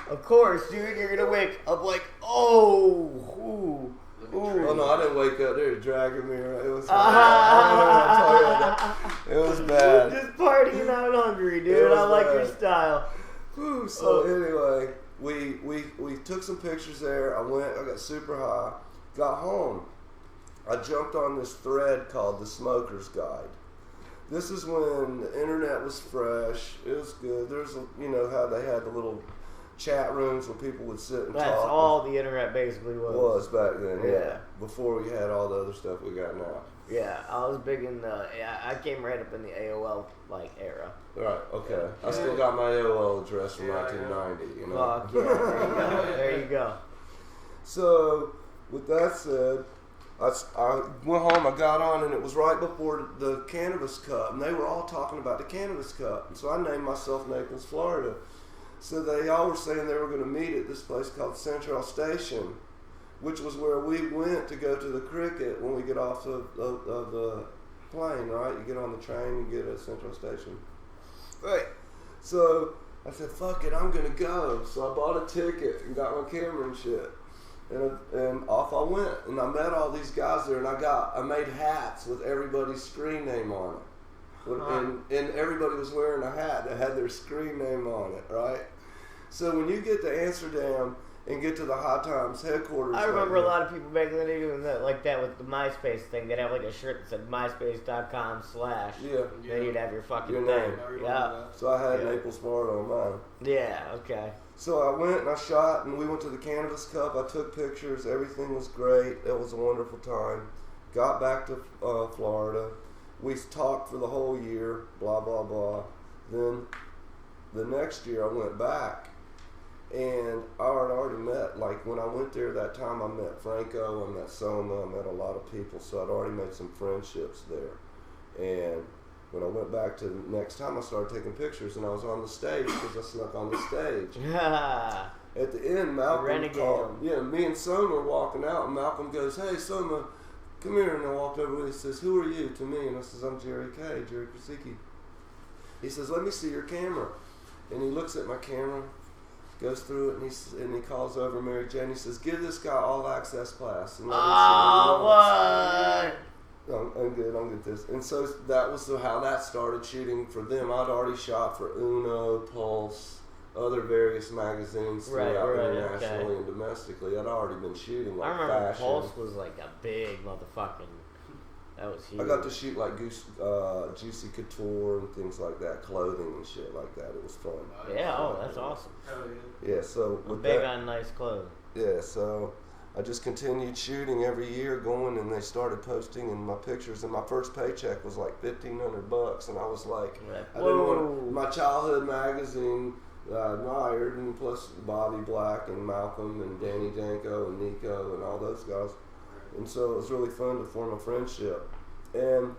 Of course, dude, you're gonna wake up like, oh, no, I didn't wake up. They were dragging me around. It was it was bad. Just partying out hungry, dude. I like your style. So anyway, we took some pictures there. I got super high. Got home. I jumped on this thread called the Smoker's Guide. This is when the internet was fresh. It was good. There's, how they had the little chat rooms where people would sit and talk. That's all the internet basically was. Was back then, yeah. Before we had all the other stuff we got now. Yeah, I was big in I came right up in the AOL era. Right, okay. I still got my AOL address from 1990, Fuck yeah, there you go. So, with that said, I went home, I got on, and it was right before the Cannabis Cup, and they were all talking about the Cannabis Cup. And so I named myself Naples, Florida. So they all were saying they were going to meet at this place called Central Station, which was where we went to go to the cricket when we get off of the plane, right? You get on the train, you get at Central Station. Right. So I said, fuck it, I'm going to go. So I bought a ticket and got my camera and shit. And off I went. And I met all these guys there, and I made hats with everybody's screen name on it. And everybody was wearing a hat that had their screen name on it, right? So when you get to Amsterdam and get to the High Times headquarters, I remember a lot of people back then doing that, like that with the MySpace thing. They'd have like a shirt that said myspace.com/ Then you'd have your fucking your name. name. Yeah. So I had Naples, Florida on mine. Yeah. Okay. So I went and I shot, and we went to the Cannabis Cup. I took pictures. Everything was great. It was a wonderful time. Got back to Florida. We talked for the whole year, blah, blah, blah. Then the next year I went back, and I had already met, like when I went there that time, I met Franco, I met Soma, I met a lot of people, so I'd already made some friendships there. And when I went back to the next time, I started taking pictures, and I was on the stage because I snuck on the stage. At the end, Malcolm called. Yeah, me and Soma were walking out, and Malcolm goes, "Hey, Soma, come here." And I walked over and he says, "Who are you?" to me. And I says, "I'm Jerry Krecicki." He says, "Let me see your camera." And he looks at my camera, goes through it, and he calls over Mary Jane. He says, "Give this guy all access pass." And let me see what? I'm good this. And so that was how that started shooting for them. I'd already shot for Uno, Pulse, other various magazines throughout internationally and domestically. I'd already been shooting like I remember fashion. Pulse was like a big motherfucking. That was huge. I got to shoot like Juicy Couture and things like that, clothing and shit like that. It was fun. Yeah, that's awesome. Yeah, so I'm big on nice clothes. Yeah, so I just continued shooting every year, going, and they started posting in my pictures. And my first paycheck was like $1,500, and I was like, I didn't want my childhood magazine. I admired, and plus Bobby Black and Malcolm and Danny Danko and Nico and all those guys. And so it was really fun to form a friendship. And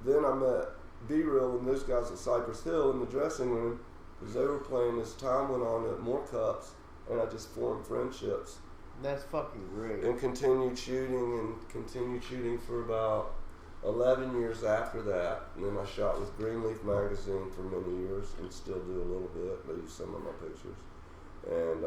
then I met B-Real and those guys at Cypress Hill in the dressing room because they were playing as time went on at more cups, and I just formed friendships. That's fucking great. And continued shooting for about 11 years after that. And then I shot with Greenleaf Magazine for many years and still do a little bit. They use some of my pictures. And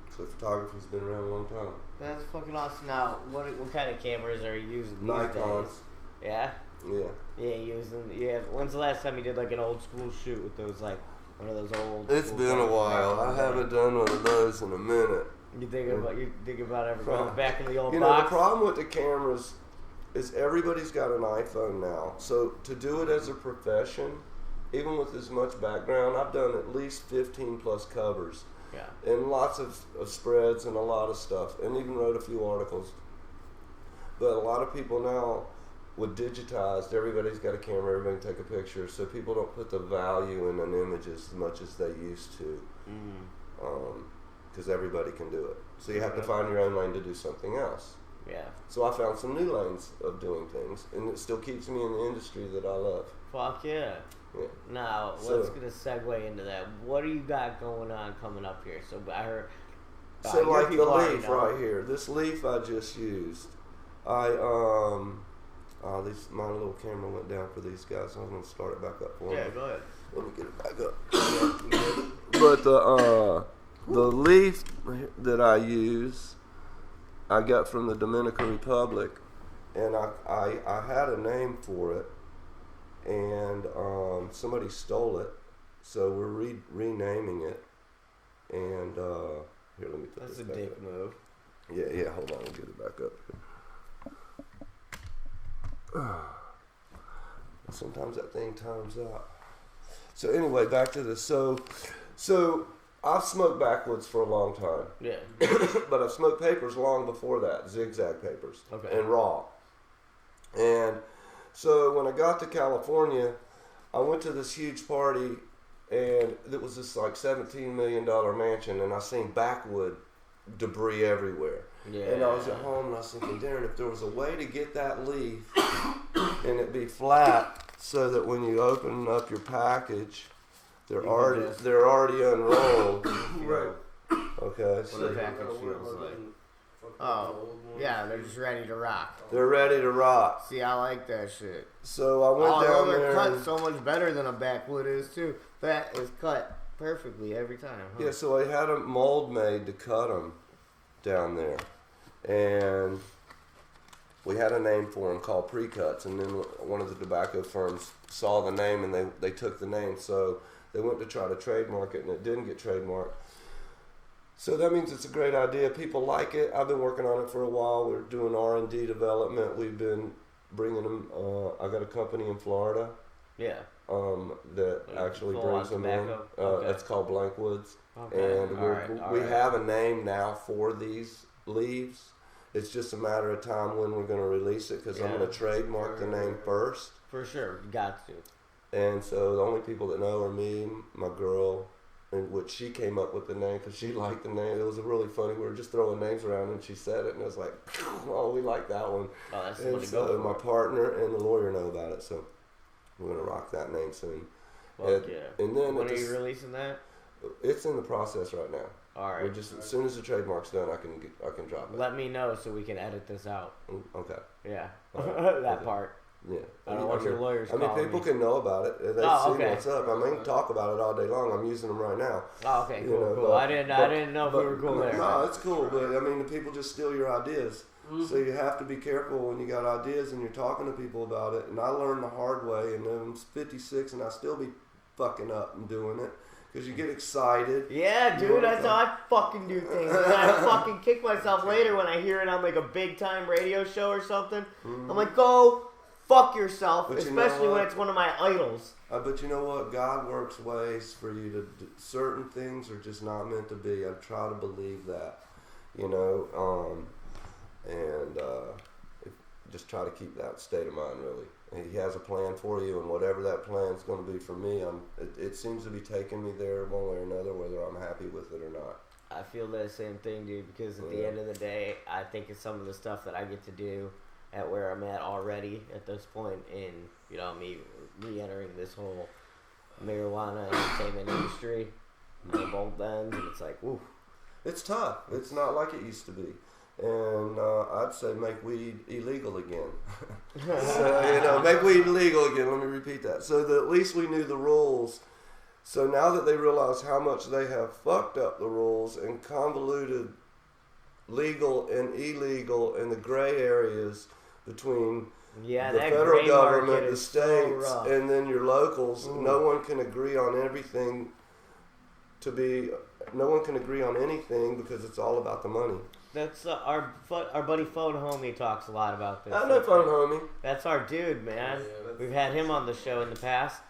so photography's been around a long time. That's fucking awesome. Now, what kind of cameras are you using these Nikons. days? Yeah? Yeah. Yeah, using. Yeah. When's the last time you did like an old school shoot with those, like, one of those old. It's been a while. I haven't done one of those in a minute. You think about ever going back in the old box? You know, the problem with the cameras is everybody's got an iPhone now. So to do it as a profession, even with as much background, I've done at least 15 plus covers. Yeah. And lots of spreads and a lot of stuff, and even wrote a few articles. But a lot of people now, with digitized, everybody's got a camera, everybody can take a picture, so people don't put the value in an image as much as they used to. Because everybody can do it. So you have to find your own lane to do something else. Yeah. So I found some new lanes of doing things, and it still keeps me in the industry that I love. Fuck yeah. Yeah. Now, let's get a segue into that. What do you got going on coming up here? So I heard. So like the leaf right here. This leaf I just used. My little camera went down for these guys. So I'm gonna start it back up for them. Yeah, go ahead. Let me get it back up. But the leaf that I use, I got from the Dominican Republic, and I had a name for it. And somebody stole it, so we're renaming it. And here, let me put this back up. That's a dick move. Yeah. Hold on, we'll get it back up here. Sometimes that thing times out. So anyway, back to this. So I've smoked Backwoods for a long time. Yeah. But I've smoked papers long before that, zigzag papers. Okay. And raw. And so when I got to California, I went to this huge party, and it was this like $17 million mansion, and I seen backwood debris everywhere. Yeah. And I was at home, and I was thinking, Darren, if there was a way to get that leaf and it be flat so that when you open up your package, they're already unrolled. Right. Okay. What the package feels like. Oh, yeah, they're just ready to rock. They're ready to rock. See, I like that shit. So I went down they're there. cut so much better than a backwood is too. That is cut perfectly every time. Huh? Yeah, so I had a mold made to cut them down there, and we had a name for them called pre-cuts. And then one of the tobacco firms saw the name, and they took the name. So they went to try to trademark it, and it didn't get trademarked. So that means it's a great idea. People like it. I've been working on it for a while. We're doing R&D development. We've been bringing them. I got a company in Florida. Yeah. That actually brings them in. Okay. It's called Backwoods. Okay. And we have a name now for these leaves. It's just a matter of time when we're going to release it, because I'm going to trademark the name first. For sure, got to. And so the only people that know are me, my girl, and which she came up with the name because she liked the name. It was really funny. We were just throwing names around, and she said it, and I was like, "Oh, we like that one." Oh, that's and so my partner and the lawyer know about it, so we're gonna rock that name soon. Fuck yeah! And then when are you releasing that? It's in the process right now. All right. We're just as soon as the trademark's done, I can drop it. Let me know so we can edit this out. Okay. Yeah. Right. That part. Yeah. I don't want your lawyers. People can know about it. They see what's up. I mean, talk about it all day long. I'm using them right now. Oh, okay, cool. I didn't know if we were cool there. No, it's cool, but I mean, the people just steal your ideas. Mm-hmm. So you have to be careful when you got ideas and you're talking to people about it. And I learned the hard way, and I'm 56, and I still be fucking up and doing it. Because you get excited. Yeah, dude, that's how I fucking do things. And I fucking kick myself later when I hear it on like a big time radio show or something. Mm-hmm. I'm like, go fuck yourself, but especially when it's one of my idols. But you know what? God works ways for you to do. Certain things are just not meant to be. I try to believe that, just try to keep that state of mind, really. And He has a plan for you, and whatever that plan is going to be for me, it seems to be taking me there one way or another, whether I'm happy with it or not. I feel that same thing, dude, because at the end of the day, I think it's some of the stuff that I get to do at where I'm at already at this point in, me re-entering this whole marijuana entertainment industry, both ends, and it's like, woo. It's tough. It's not like it used to be. And I'd say make weed illegal again. So, make weed illegal again. Let me repeat that. So that at least we knew the rules. So now that they realize how much they have fucked up the rules and convoluted legal and illegal and the gray areas between the federal government, the states, and then your locals, no one can agree on everything no one can agree on anything because it's all about the money. That's our buddy Phone Homie talks a lot about this. I know Phone Homie. That's our dude, man. We've had him on the show in the past.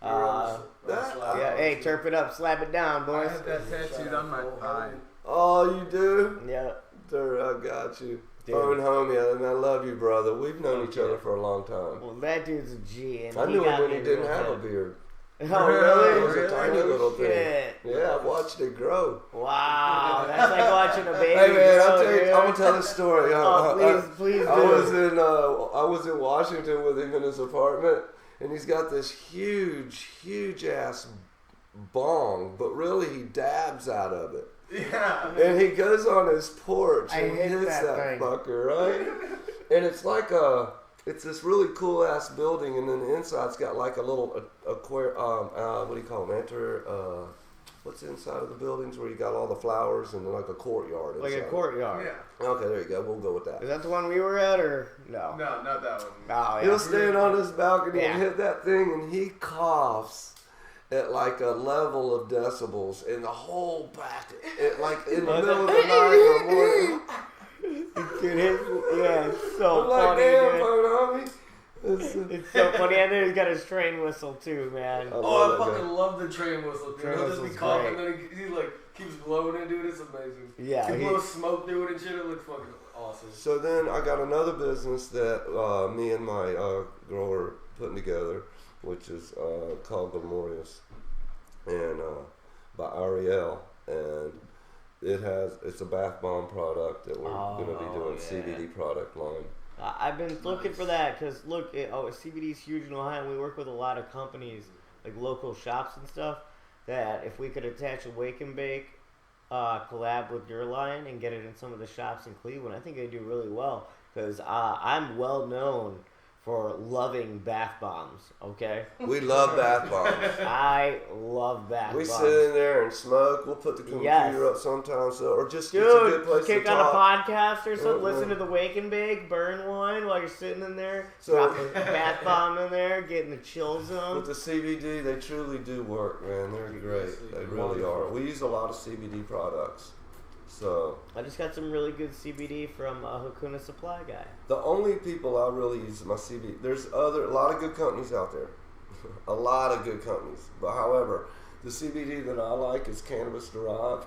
Hey, turp it up, slap it down, boys. I have that tattooed on my thigh. Oh, you do? Yeah. I got you. Dude. Phone Homie, and I love you, brother. We've known each other for a long time. Well, that dude's a G. And I knew him when he didn't have a beard. Oh, really? It was a tiny little thing. Shit. Yeah, I watched it grow. Wow, that's like watching a baby. Hey man, grow, I'm gonna tell this story. Please do. I was in Washington with him in his apartment, and he's got this huge ass bong, but really he dabs out of it. Yeah. And he goes on his porch and hit hits that thing. fucker, right? And it's like it's this really cool ass building, and then the inside's got like a little what do you call them? What's inside of the buildings where you got all the flowers and like a courtyard? Like inside. a courtyard. Yeah. Okay, there you go. We'll go with that. Is that the one we were at, or no? No, not that one. Oh, yeah. He'll stand on his balcony and Yeah. hit that thing, and he coughs at like a level of decibels, and the whole back, like in the middle of the night in the morning. Dude, it's so I'm like, funny, damn, dude. Phone Homie. It's so funny. And then he's got his train whistle too, man. Oh, I fucking love the train whistle. Train He'll just be whistle's coughing, great. and then he like keeps blowing it, dude. It's amazing. Yeah, he blows smoke through it and shit. It looks fucking awesome. So then I got another business that me and my girl are putting together, which is called Glorious, and by Ariel, and it's a bath bomb product that we're going to be doing CBD product line. I've been looking for that because look, CBD is huge in Ohio. And we work with a lot of companies, like local shops and stuff. That if we could attach a wake and bake collab with your line and get it in some of the shops in Cleveland, I think they do really well because I'm well known for loving bath bombs. Okay, We love bath bombs. I love bath We bombs. sit in there and smoke. We'll put the computer up sometimes, or just it's a good Dude, place kick to on a talk. podcast or something, listen to the Wake and Bake, burn one while you're sitting in there, So- drop a bath bomb in there, getting the chill zone. With the CBD, they truly do work, man. They're great. They really are. We use a lot of CBD products. So I just got some really good CBD from Hakuna Supply Guy. the only people I really use my CBD. There's a lot of good companies out there, a lot of good companies. But however, the CBD that I like is cannabis derived.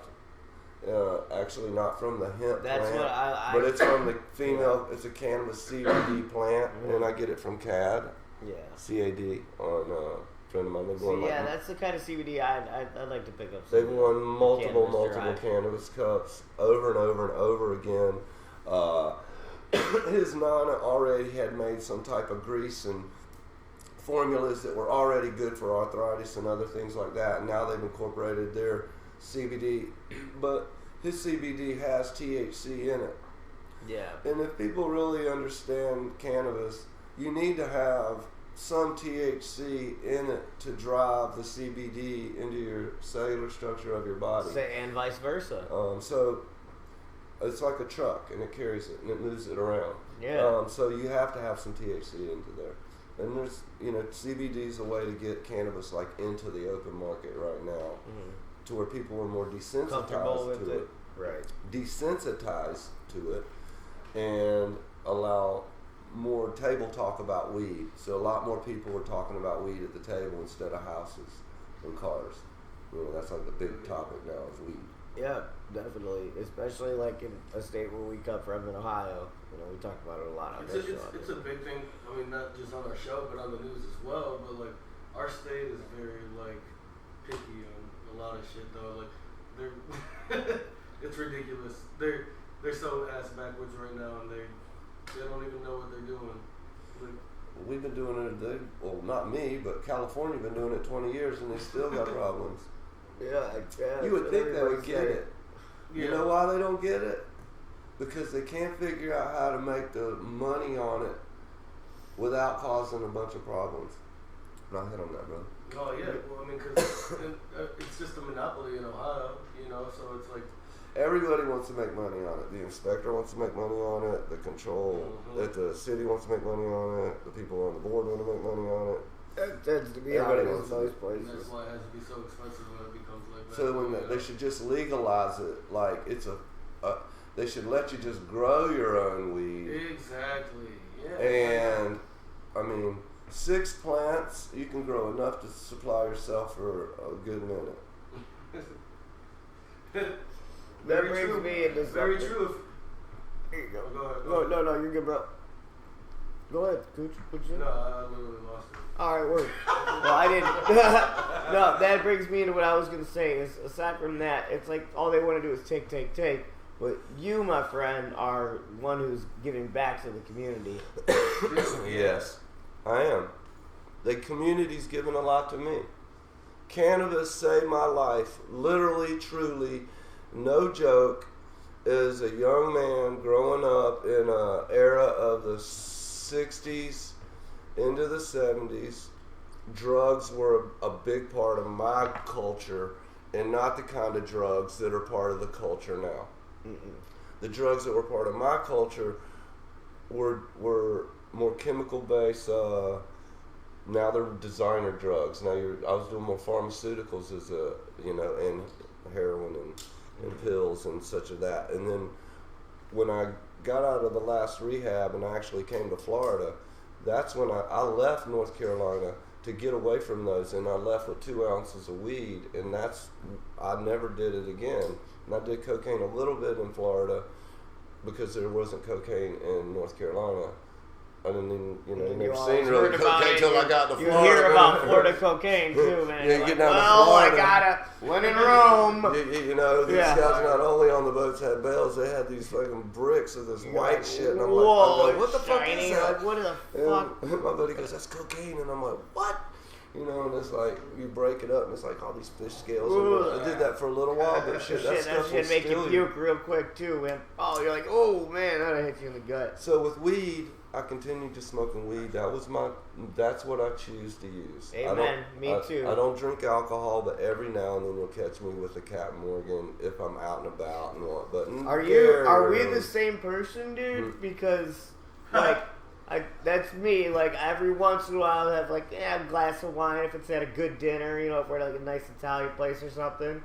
Actually, not from the hemp That's plant, what I but it's from the female. It's a cannabis CBD plant, and I get it from CAD, CAD on. Friend of mine, that's the kind of CBD I'd like to pick up. They've won multiple derived. cannabis cups over and over and over again. His nana already had made some type of grease and formulas that were already good for arthritis and other things like that, and now they've incorporated their CBD, but his CBD has THC in it. Yeah. And if people really understand cannabis, you need to have some THC in it to drive the CBD into your cellular structure of your body. And vice versa. So it's like a truck, and it carries it and it moves it around. Yeah. So you have to have some THC into there. And there's, CBD is a way to get cannabis like into the open market right now, to where people are more desensitized to it. Right. Desensitized to it, and allow more table talk about weed. So a lot more people are talking about weed at the table instead of houses and cars. That's like the big topic now is weed. Yeah, definitely. Especially like in a state where we come from in Ohio. We talk about it a lot on this show. It's a big thing. I mean, not just on our show, but on the news as well. But like, our state is very like picky on a lot of shit, though. Like, they're it's ridiculous. They're so ass backwards right now, and they don't even know what they're doing. Like, we've been doing it. Well, not me, but California been doing it 20 years, and they still got problems. Yeah, You would think they would get it. yeah. You know why they don't get it? Because they can't figure out how to make the money on it without causing a bunch of problems. Not hit on that, brother. Oh yeah, well I mean, cause it's just a monopoly in Ohio, so it's like Everybody wants to make money on it. The inspector wants to make money on it. The the city wants to make money on it. The people on the board want to make money on it. That tends to be Everybody how it wants is to in do those it. places. that's why it has to be so expensive when it becomes like that. So they should just legalize it. Like they should let you just grow your own weed. Exactly. Yeah. And I mean, 6 plants, you can grow enough to supply yourself for a good minute. That brings me into Very something. true. Here you go. Go ahead. No, you're good, bro. Go ahead, Cooch. What you say? No, I literally lost it. All right, word. Well, I didn't. No, that brings me into what I was going to say. Is aside from that, it's like all they want to do is take. But you, my friend, are one who's giving back to the community. Yes, I am. The community's given a lot to me. Cannabis saved my life, literally, truly, no joke. As a young man growing up in an era of the 60s into the 70s, drugs were a big part of my culture, and not the kind of drugs that are part of the culture now. The drugs that were part of my culture were more chemical based. Now they're designer drugs. Now I was doing more pharmaceuticals as and heroin and pills and such of that. And then when I got out of the last rehab and I actually came to Florida, that's when I left North Carolina to get away from those, and I left with 2 ounces of weed, and I never did it again. And I did cocaine a little bit in Florida because there wasn't cocaine in North Carolina. I didn't even, never seen really cocaine until I got to Florida. You hear about Florida cocaine too, man. Yeah, You're get like, down to well, Florida. I got one in Rome. These guys not only on the boats had bells, they had these fucking bricks of this white shit. And I'm whoa, like, what the fuck is that? Like, what the fuck? And my buddy goes, that's cocaine. And I'm like, what? And it's like, you break it up, and it's like all these fish scales. I did that for a little while, but that shit make you puke real quick too, man. Oh, you're like, oh man, that'll hit you in the gut. So with weed, I continued to smoking weed. That's what I choose to use. Amen. Me too. I don't drink alcohol, but every now and then you'll catch me with a Captain Morgan if I'm out and about and what. But are we the same person, dude? Because like. That's me. Like every once in a while, I'll have like a glass of wine if it's at a good dinner. If we're at like a nice Italian place or something.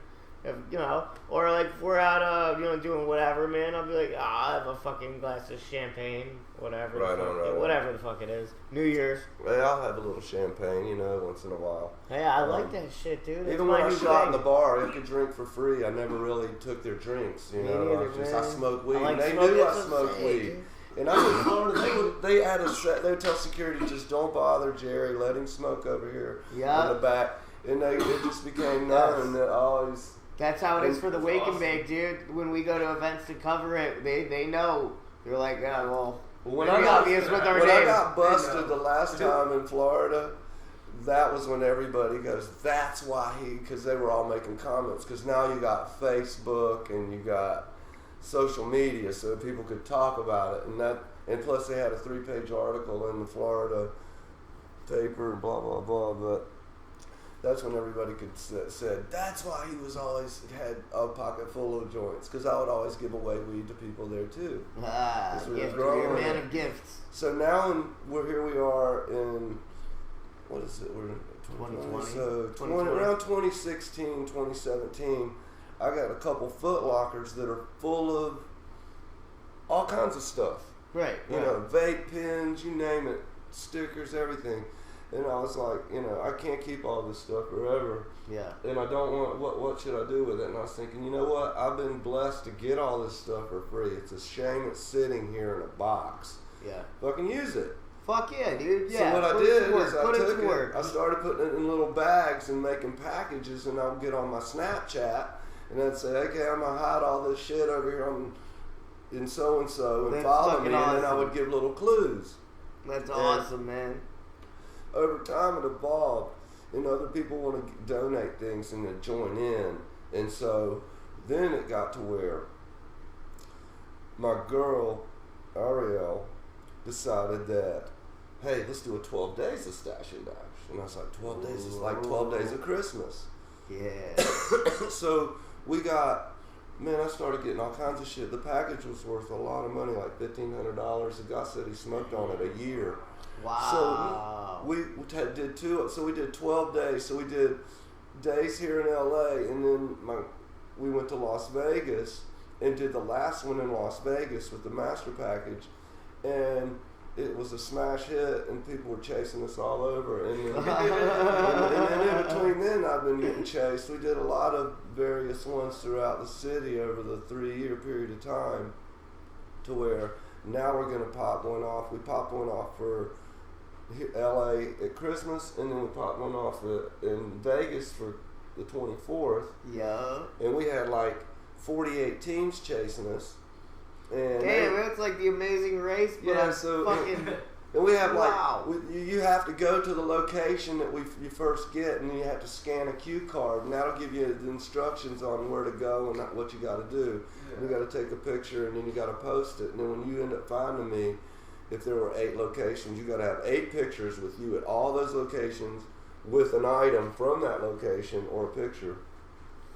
Or like if we're out, doing whatever, man. I'll be like, I'll have a fucking glass of champagne, whatever. Right. Whatever the fuck it is. New Year's. Yeah, I'll have a little champagne, once in a while. Hey, I like that shit, dude. Even when I shot in the bar, I could drink for free. I never really took their drinks. I smoked weed. And they knew I smoked weed. Dude. And I was in Florida, they would tell security, just don't bother Jerry, let him smoke over here in the back. And it just became known that always. That's how it is for the Wake and Bake, dude. When we go to events to cover it, they know. They're like, yeah, well when I got busted the last time in Florida, that was when everybody goes, that's why because they were all making comments. Because now you got Facebook and you got social media, so people could talk about it, and plus they had a 3-page article in the Florida paper, blah blah blah. But that's when everybody said that's why he was always had a pocket full of joints, because I would always give away weed to people there too. You're a man of gifts. So now here we are in what is it? We're in 2020. So around 2016, 2017. I got a couple Foot Lockers that are full of all kinds of stuff. Right. Vape pens, you name it, stickers, everything. And I was like, I can't keep all this stuff forever. Yeah. And I don't want, what should I do with it? And I was thinking, you know what? I've been blessed to get all this stuff for free. It's a shame it's sitting here in a box. Yeah. Fucking use it. Fuck yeah, dude. Yeah. So what I did is I took it, I started putting it in little bags and making packages, and I'll get on my Snapchat. And I'd say, okay, I'm going to hide all this shit over here in so-and-so and follow me. Awesome. And then I would give little clues. That's awesome, man. Over time it evolved. And other people want to donate things and to join in. And so then it got to where my girl, Ariel, decided that, hey, let's do a 12 days of Stash and Dash. And I was like, 12 days is like 12 days of Christmas. Yeah. So I started getting all kinds of shit. The package was worth a lot of money, like $1,500. The guy said he smoked on it a year. Wow. So we did 12 days. So we did days here in LA, and then we went to Las Vegas and did the last one in Las Vegas with the master package. And it was a smash hit, and people were chasing us all over. And then in between then, I've been getting chased. We did a lot of various ones throughout the city over the 3-year period of time, to where now we're going to pop one off. We popped one off for LA at Christmas, and then we popped one off in Vegas for the 24th. Yeah. And we had like 48 teams chasing us. And damn, that's like the Amazing Race, but and we have you have to go to the location that you first get, and then you have to scan a cue card, and that'll give you the instructions on where to go and what you got to do. Yeah. You got to take a picture, and then you got to post it. And then when you end up finding me, if there were 8 locations, you got to have 8 pictures with you at all those locations with an item from that location or a picture.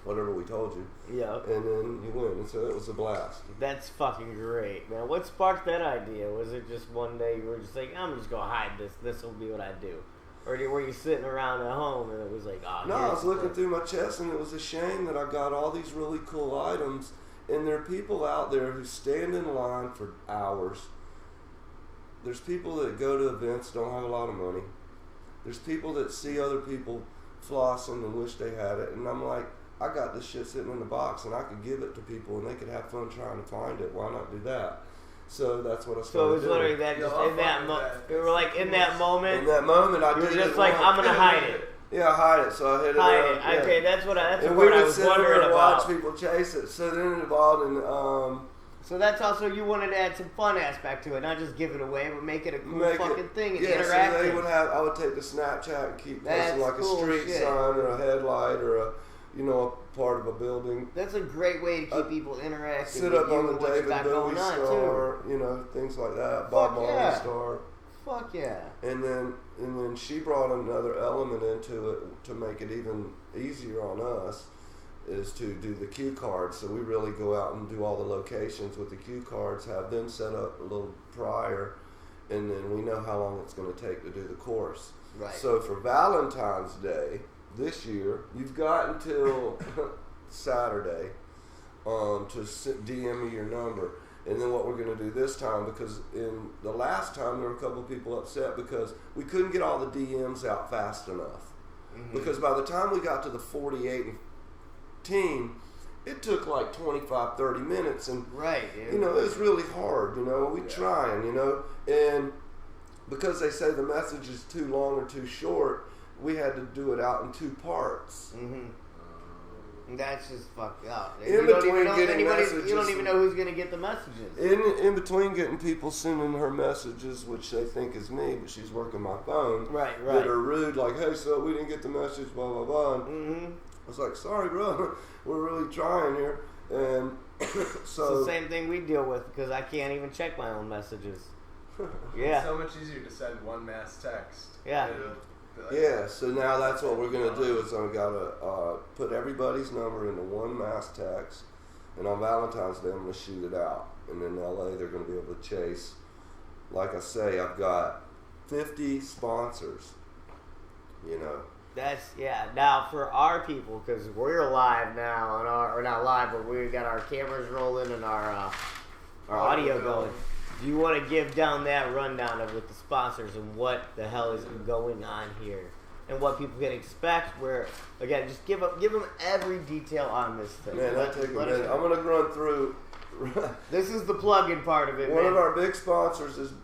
Whatever we told you. Yeah. And then you win. And so it was a blast. That's fucking great, man. What sparked that idea? Was it just one day you were just like, I'm just going to hide this. This will be what I do. Or were you sitting around at home and it was like, oh, no, I was looking through my chest, and it was a shame that I got all these really cool items, and there are people out there who stand in line for hours there's people that go to events, don't have a lot of money. There's people that see other people flossing and wish they had it, and I'm like, I got this shit sitting in the box, and I could give it to people, and they could have fun trying to find it. Why not do that? So that's what I started So it was doing. literally that, just in that moment. You were like, in that moment. In that moment, I you were did just it like, once. I'm gonna hide it. Yeah, hide it. So I hit it. Hide up, it. yeah. Okay, that's what I And we would was sit there wondering and about. watch people chase it. So then it evolved in. So that's also, you wanted to add some fun aspect to it, not just give it away, but make it a cool fucking thing and yeah, interactive. so they would have. I would take the Snapchat and keep posting like cool a street shit. sign or a headlight or a, a part of a building. That's a great way to keep people interactive. Sit up on the what you David got Bowie going on, star, too. Things like that. Bob Marley yeah. star. Fuck yeah. And then she brought another element into it to make it even easier on us, is to do the cue cards. So we really go out and do all the locations with the cue cards, have them set up a little prior, and then we know how long it's going to take to do the course. Right. So for Valentine's Day this year, you've got until Saturday to DM me your number. And then what we're going to do this time, because in the last time there were a couple of people upset because we couldn't get all the DMs out fast enough. Mm-hmm. Because by the time we got to the 48 team, it took like 25, 30 minutes. And, right, it was really hard, we trying, and because they say the message is too long or too short, we had to do it out in 2 parts. Mm-hmm. That's just fucked up. In between getting messages, you don't even know who's going to get the messages. In between getting people sending her messages, which they think is me, but she's working my phone. Right. That are rude, like, hey, so we didn't get the message, blah, blah, blah. Mm-hmm. I was like, sorry, bro, we're really trying here. And so it's the same thing we deal with, because I can't even check my own messages. Yeah. It's so much easier to send one mass text. Yeah. Yeah, so now that's what we're going to do is I've got to put everybody's number into one mass text, and on Valentine's Day I'm going to shoot it out. And in LA they're going to be able to chase. Like I say, I've got 50 sponsors, That's, now for our people, because we're live now, or not live, but we got our cameras rolling and our audio going. Do you want to give down that rundown of with the sponsors and what the hell is going on here and what people can expect? Where again, just give them every detail on this thing. Man, that take a minute. I'm gonna run through. This is the plug-in part of it. One of our big sponsors has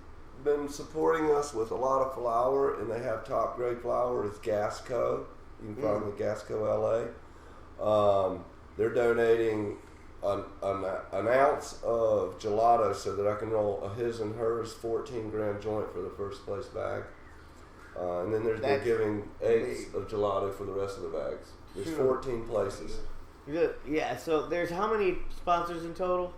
been supporting us with a lot of flour, and they have top grade flour. It's Gasco. You can find them at Gasco LA. They're donating an ounce of gelato so that I can roll a his and hers 14-gram joint for the first place bag. And then they're giving eighths of gelato for the rest of the bags. There's 14 places. Good. Yeah, so there's how many sponsors in total?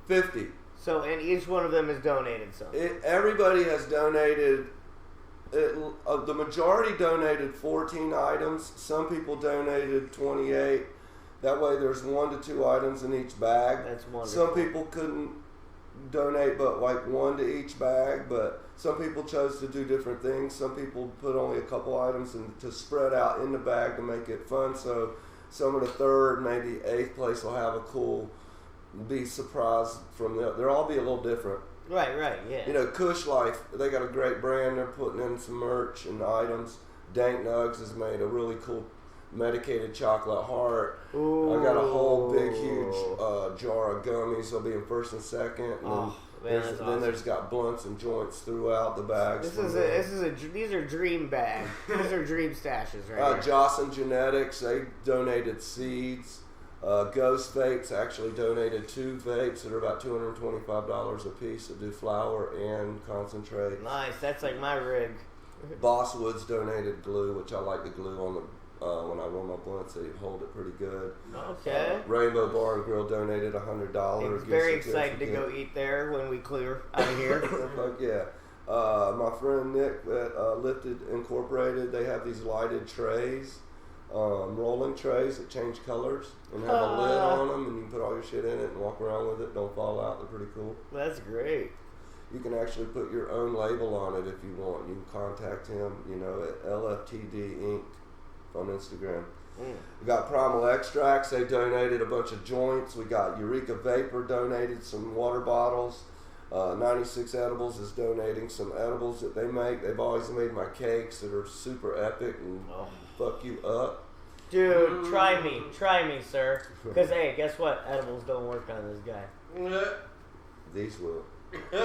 50. So, and each one of them has donated something. Everybody has donated. The majority donated 14 items. Some people donated 28. That way there's 1 to 2 items in each bag. That's wonderful. Some people couldn't donate but like 1 to each bag, but some people chose to do different things. Some people put only a couple items to spread out in the bag to make it fun. So some of the 3rd, maybe 8th place will have a cool, be surprised from they'll all be a little different. Right, yeah. Kush Life, they got a great brand. They're putting in some merch and items. Dank Nugs has made a really cool medicated chocolate heart. Ooh. I got a whole big huge jar of gummies. They'll be in 1st and 2nd. And then there's got blunts and joints throughout the bags. These are dream bags. These are dream stashes right here. Jocelyn Genetics, they donated seeds. Ghost Vapes actually donated 2 vapes that are about $225 a piece that do flour and concentrate. Nice, that's like my rig. Backwoods donated glue, which I like the glue on the when I roll my blunts, they hold it pretty good. Okay. Rainbow Bar and Grill donated $100. It's very excited to go eat there when we clear out of here. Fuck yeah. My friend Nick at Lifted Incorporated, they have these lighted trays, rolling trays that change colors and have a lid on them, and you can put all your shit in it and walk around with it. Don't fall out. They're pretty cool. That's great. You can actually put your own label on it if you want. You can contact him, at LFTD Inc. on Instagram. We got Primal Extracts. They donated a bunch of joints. We got Eureka Vapor donated some water bottles. 96 Edibles is donating some edibles that they make. They've always made my cakes that are super epic and fuck you up. Dude, try me, sir. Because, hey, guess what? Edibles don't work on this guy. These will. You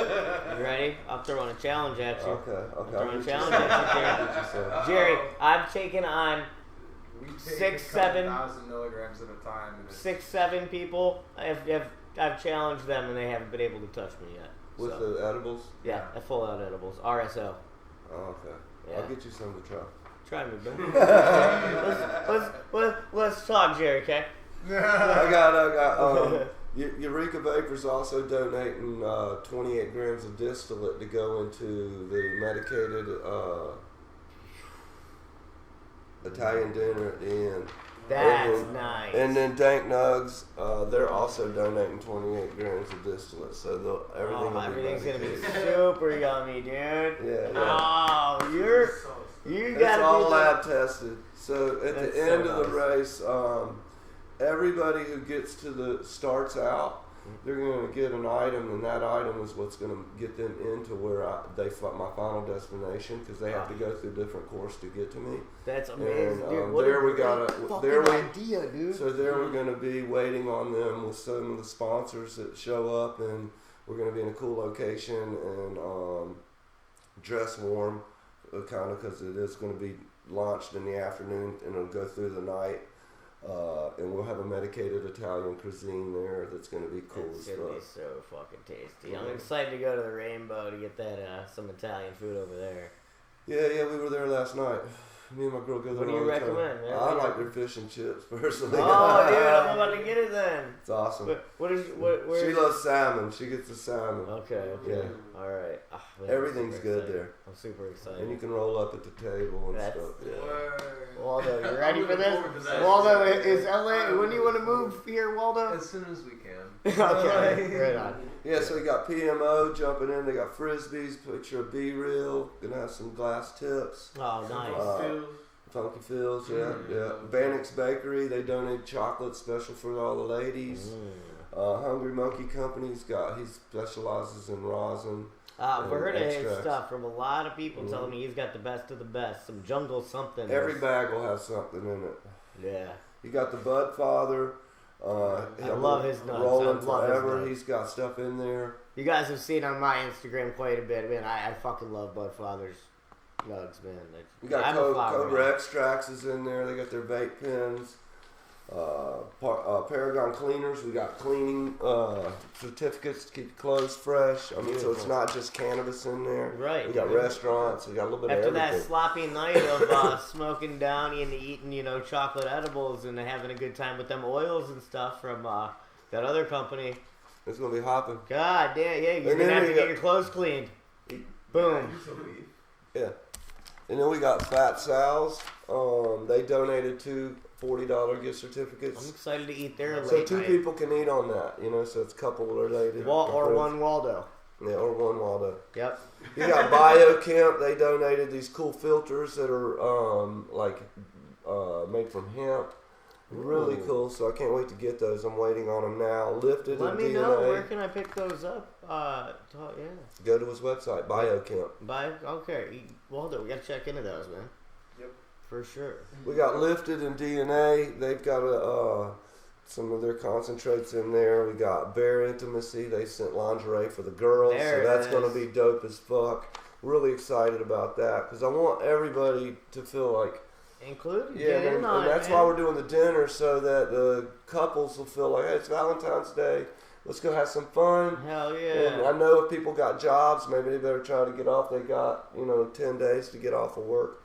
ready? I'm throwing a challenge at you. Okay. I'm throwing a challenge at you, Jerry. I've taken on We take 6, 7 1,000 milligrams at a time. And 6, 7 people. I've challenged them and they haven't been able to touch me yet. With So, the edibles? yeah, full out edibles. RSO. Oh, okay. Yeah. I'll get you some to try. Try me, bro. let's talk, Jerry, okay? I got Eureka Vapor's also donating 28 grams of distillate to go into the medicated Italian dinner at the end. That's nice. And then Dank Nugs, they're also donating 28 grams of distillate, so everything's gonna be medicated. super yummy, dude. Yeah. Oh, you It's gotta all be lab tested. So at That's the end so of the race, everybody who gets to the starts out, they're going to get an item, and that item is what's going to get them into where my final destination, because they have to go through a different course to get to me. That's amazing, And, dude. What there a we got great a fucking idea, dude. So there we're going to be waiting on them with some of the sponsors that show up, and we're going to be in a cool location and dress warm, kind of, because it is going to be launched in the afternoon and it'll go through the night. And we'll have a medicated Italian cuisine there that's going to be cool It's as gonna be fuck. so fucking tasty. I'm excited to go to the Rainbow to get that some Italian food over there. Yeah, we were there last night. Me and my girl go there What do you all the time. recommend, man? I like their fish and chips personally. Oh, dude, I'm about to get it then. It's awesome. Where She loves salmon. She gets the salmon. Okay. Yeah. All right. Oh, man, Everything's I'm super good excited. there. I'm super excited. And you can roll up at the table and That's- stuff. Yeah. Waldo, you ready I'm for looking forward to this? that. Waldo, is LA? When do you want to move here, Waldo? As soon as we can. Okay, right on. Yeah, so we got PMO jumping in. They got frisbees, picture of B-reel. Gonna have some glass tips. Oh, nice. Funky Phil's, yeah. Bannock's Bakery, they donate chocolate special for all the ladies. Hungry Monkey Company's he specializes in rosin. I've heard of his extracts. stuff from a lot of people telling me he's got the best of the best. Some jungle something. Every bag will have something in it. Yeah. You got the Bud Father. I love his nuts. Rolling I love his Forever. nuts. He's got stuff in there. You guys have seen on my Instagram quite a bit, man. I fucking love Bud Father's nugs, man. We got I'm a flower Cobra man. Extracts is in there. They got their vape pens. Paragon Cleaners. We got cleaning certificates to keep your clothes fresh. I mean, so it's not just cannabis in there. Right. We got restaurants. We got a little bit After of everything. that sloppy night of smoking Downy and eating, chocolate edibles and having a good time with them oils and stuff from that other company. It's gonna be hopping. God damn, yeah, you're And gonna then have we to get got- your clothes cleaned. Boom. Yeah. And then we got Fat Sal's. They donated 2 $40 gift I'm certificates. excited to eat their So late 2 night. people can eat on that, so it's couple related. Or one Waldo. Yeah, or one Waldo. Yep. You got Biochem. They donated these cool filters that are made from hemp. Really Ooh. cool. So I can't wait to get those. I'm waiting on them now. Lifted Let and me DNA. know, where can I pick those up? Yeah. Go to his website, Biochem. Okay, Waldo, we gotta check into those, man. Yep. For sure. We got Lifted and DNA. They've got some of their concentrates in there. We got Bare Intimacy. They sent lingerie for the girls. There it so that's is. going to be dope as fuck. Really excited about that because I want everybody to feel like, Included. yeah, Get in on and that's it, why man. we're doing the dinner so that the couples will feel like, hey, it's Valentine's Day. Let's go have some fun. Hell And yeah. I know if people got jobs, maybe they better try to get off. They got, 10 days to get off of work.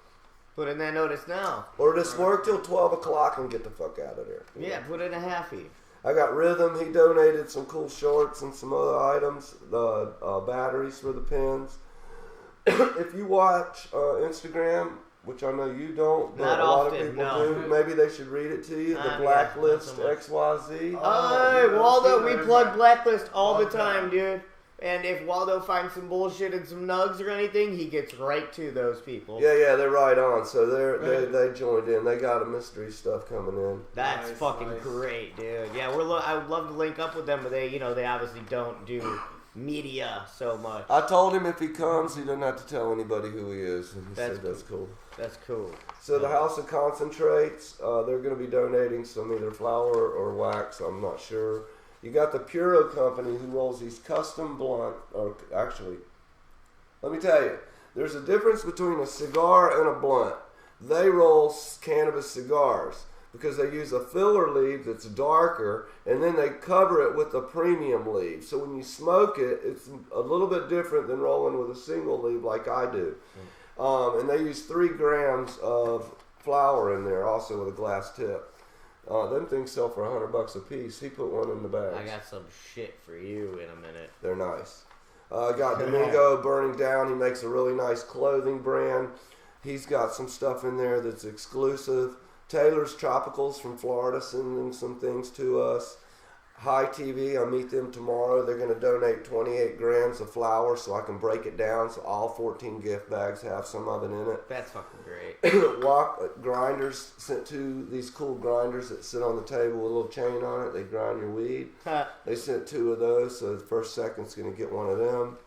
Put in that notice now. Or just work till 12 o'clock and get the fuck out of there. Yeah, put in a halfie. I got Rhythm. He donated some cool shorts and some other items. The batteries for the pens. If you watch Instagram, which I know you don't, but Not a lot often, of people no. do, maybe they should read it to you. The Yeah, Blacklist not so much. XYZ. Hey, Waldo, we plug Blacklist all the time, dude. And if Waldo finds some bullshit and some nugs or anything, he gets right to those people. Yeah, they're right on. So they joined in. They got a mystery stuff coming in. That's Nice, fucking nice. great, dude. Yeah, I would love to link up with them, but they obviously don't do media so much. I told him if he comes, he doesn't have to tell anybody who he is. And he That's said that's cool. That's cool. So the House of Concentrates, they're going to be donating some either flour or wax. I'm not sure. You got the Puro Company who rolls these custom blunt. Or actually, let me tell you, there's a difference between a cigar and a blunt. They roll cannabis cigars because they use a filler leaf that's darker, and then they cover it with a premium leaf. So when you smoke it, it's a little bit different than rolling with a single leaf like I do. And they use 3 grams of flour in there, also with a glass tip. Them things sell for $100 a piece. He put one in the bag. I got some shit for you in a minute. They're nice. Got Domingo Burning Down. He makes a really nice clothing brand. He's got some stuff in there that's exclusive. Taylor's Tropicals from Florida sending some things to us. High TV, I meet them tomorrow. They're going to donate 28 grams of flour so I can break it down so all 14 gift bags have some of it in it. That's fucking great. Grinders sent 2 these cool grinders that sit on the table with a little chain on it. They grind your weed. They sent 2 of those, so the first second's going to get one of them.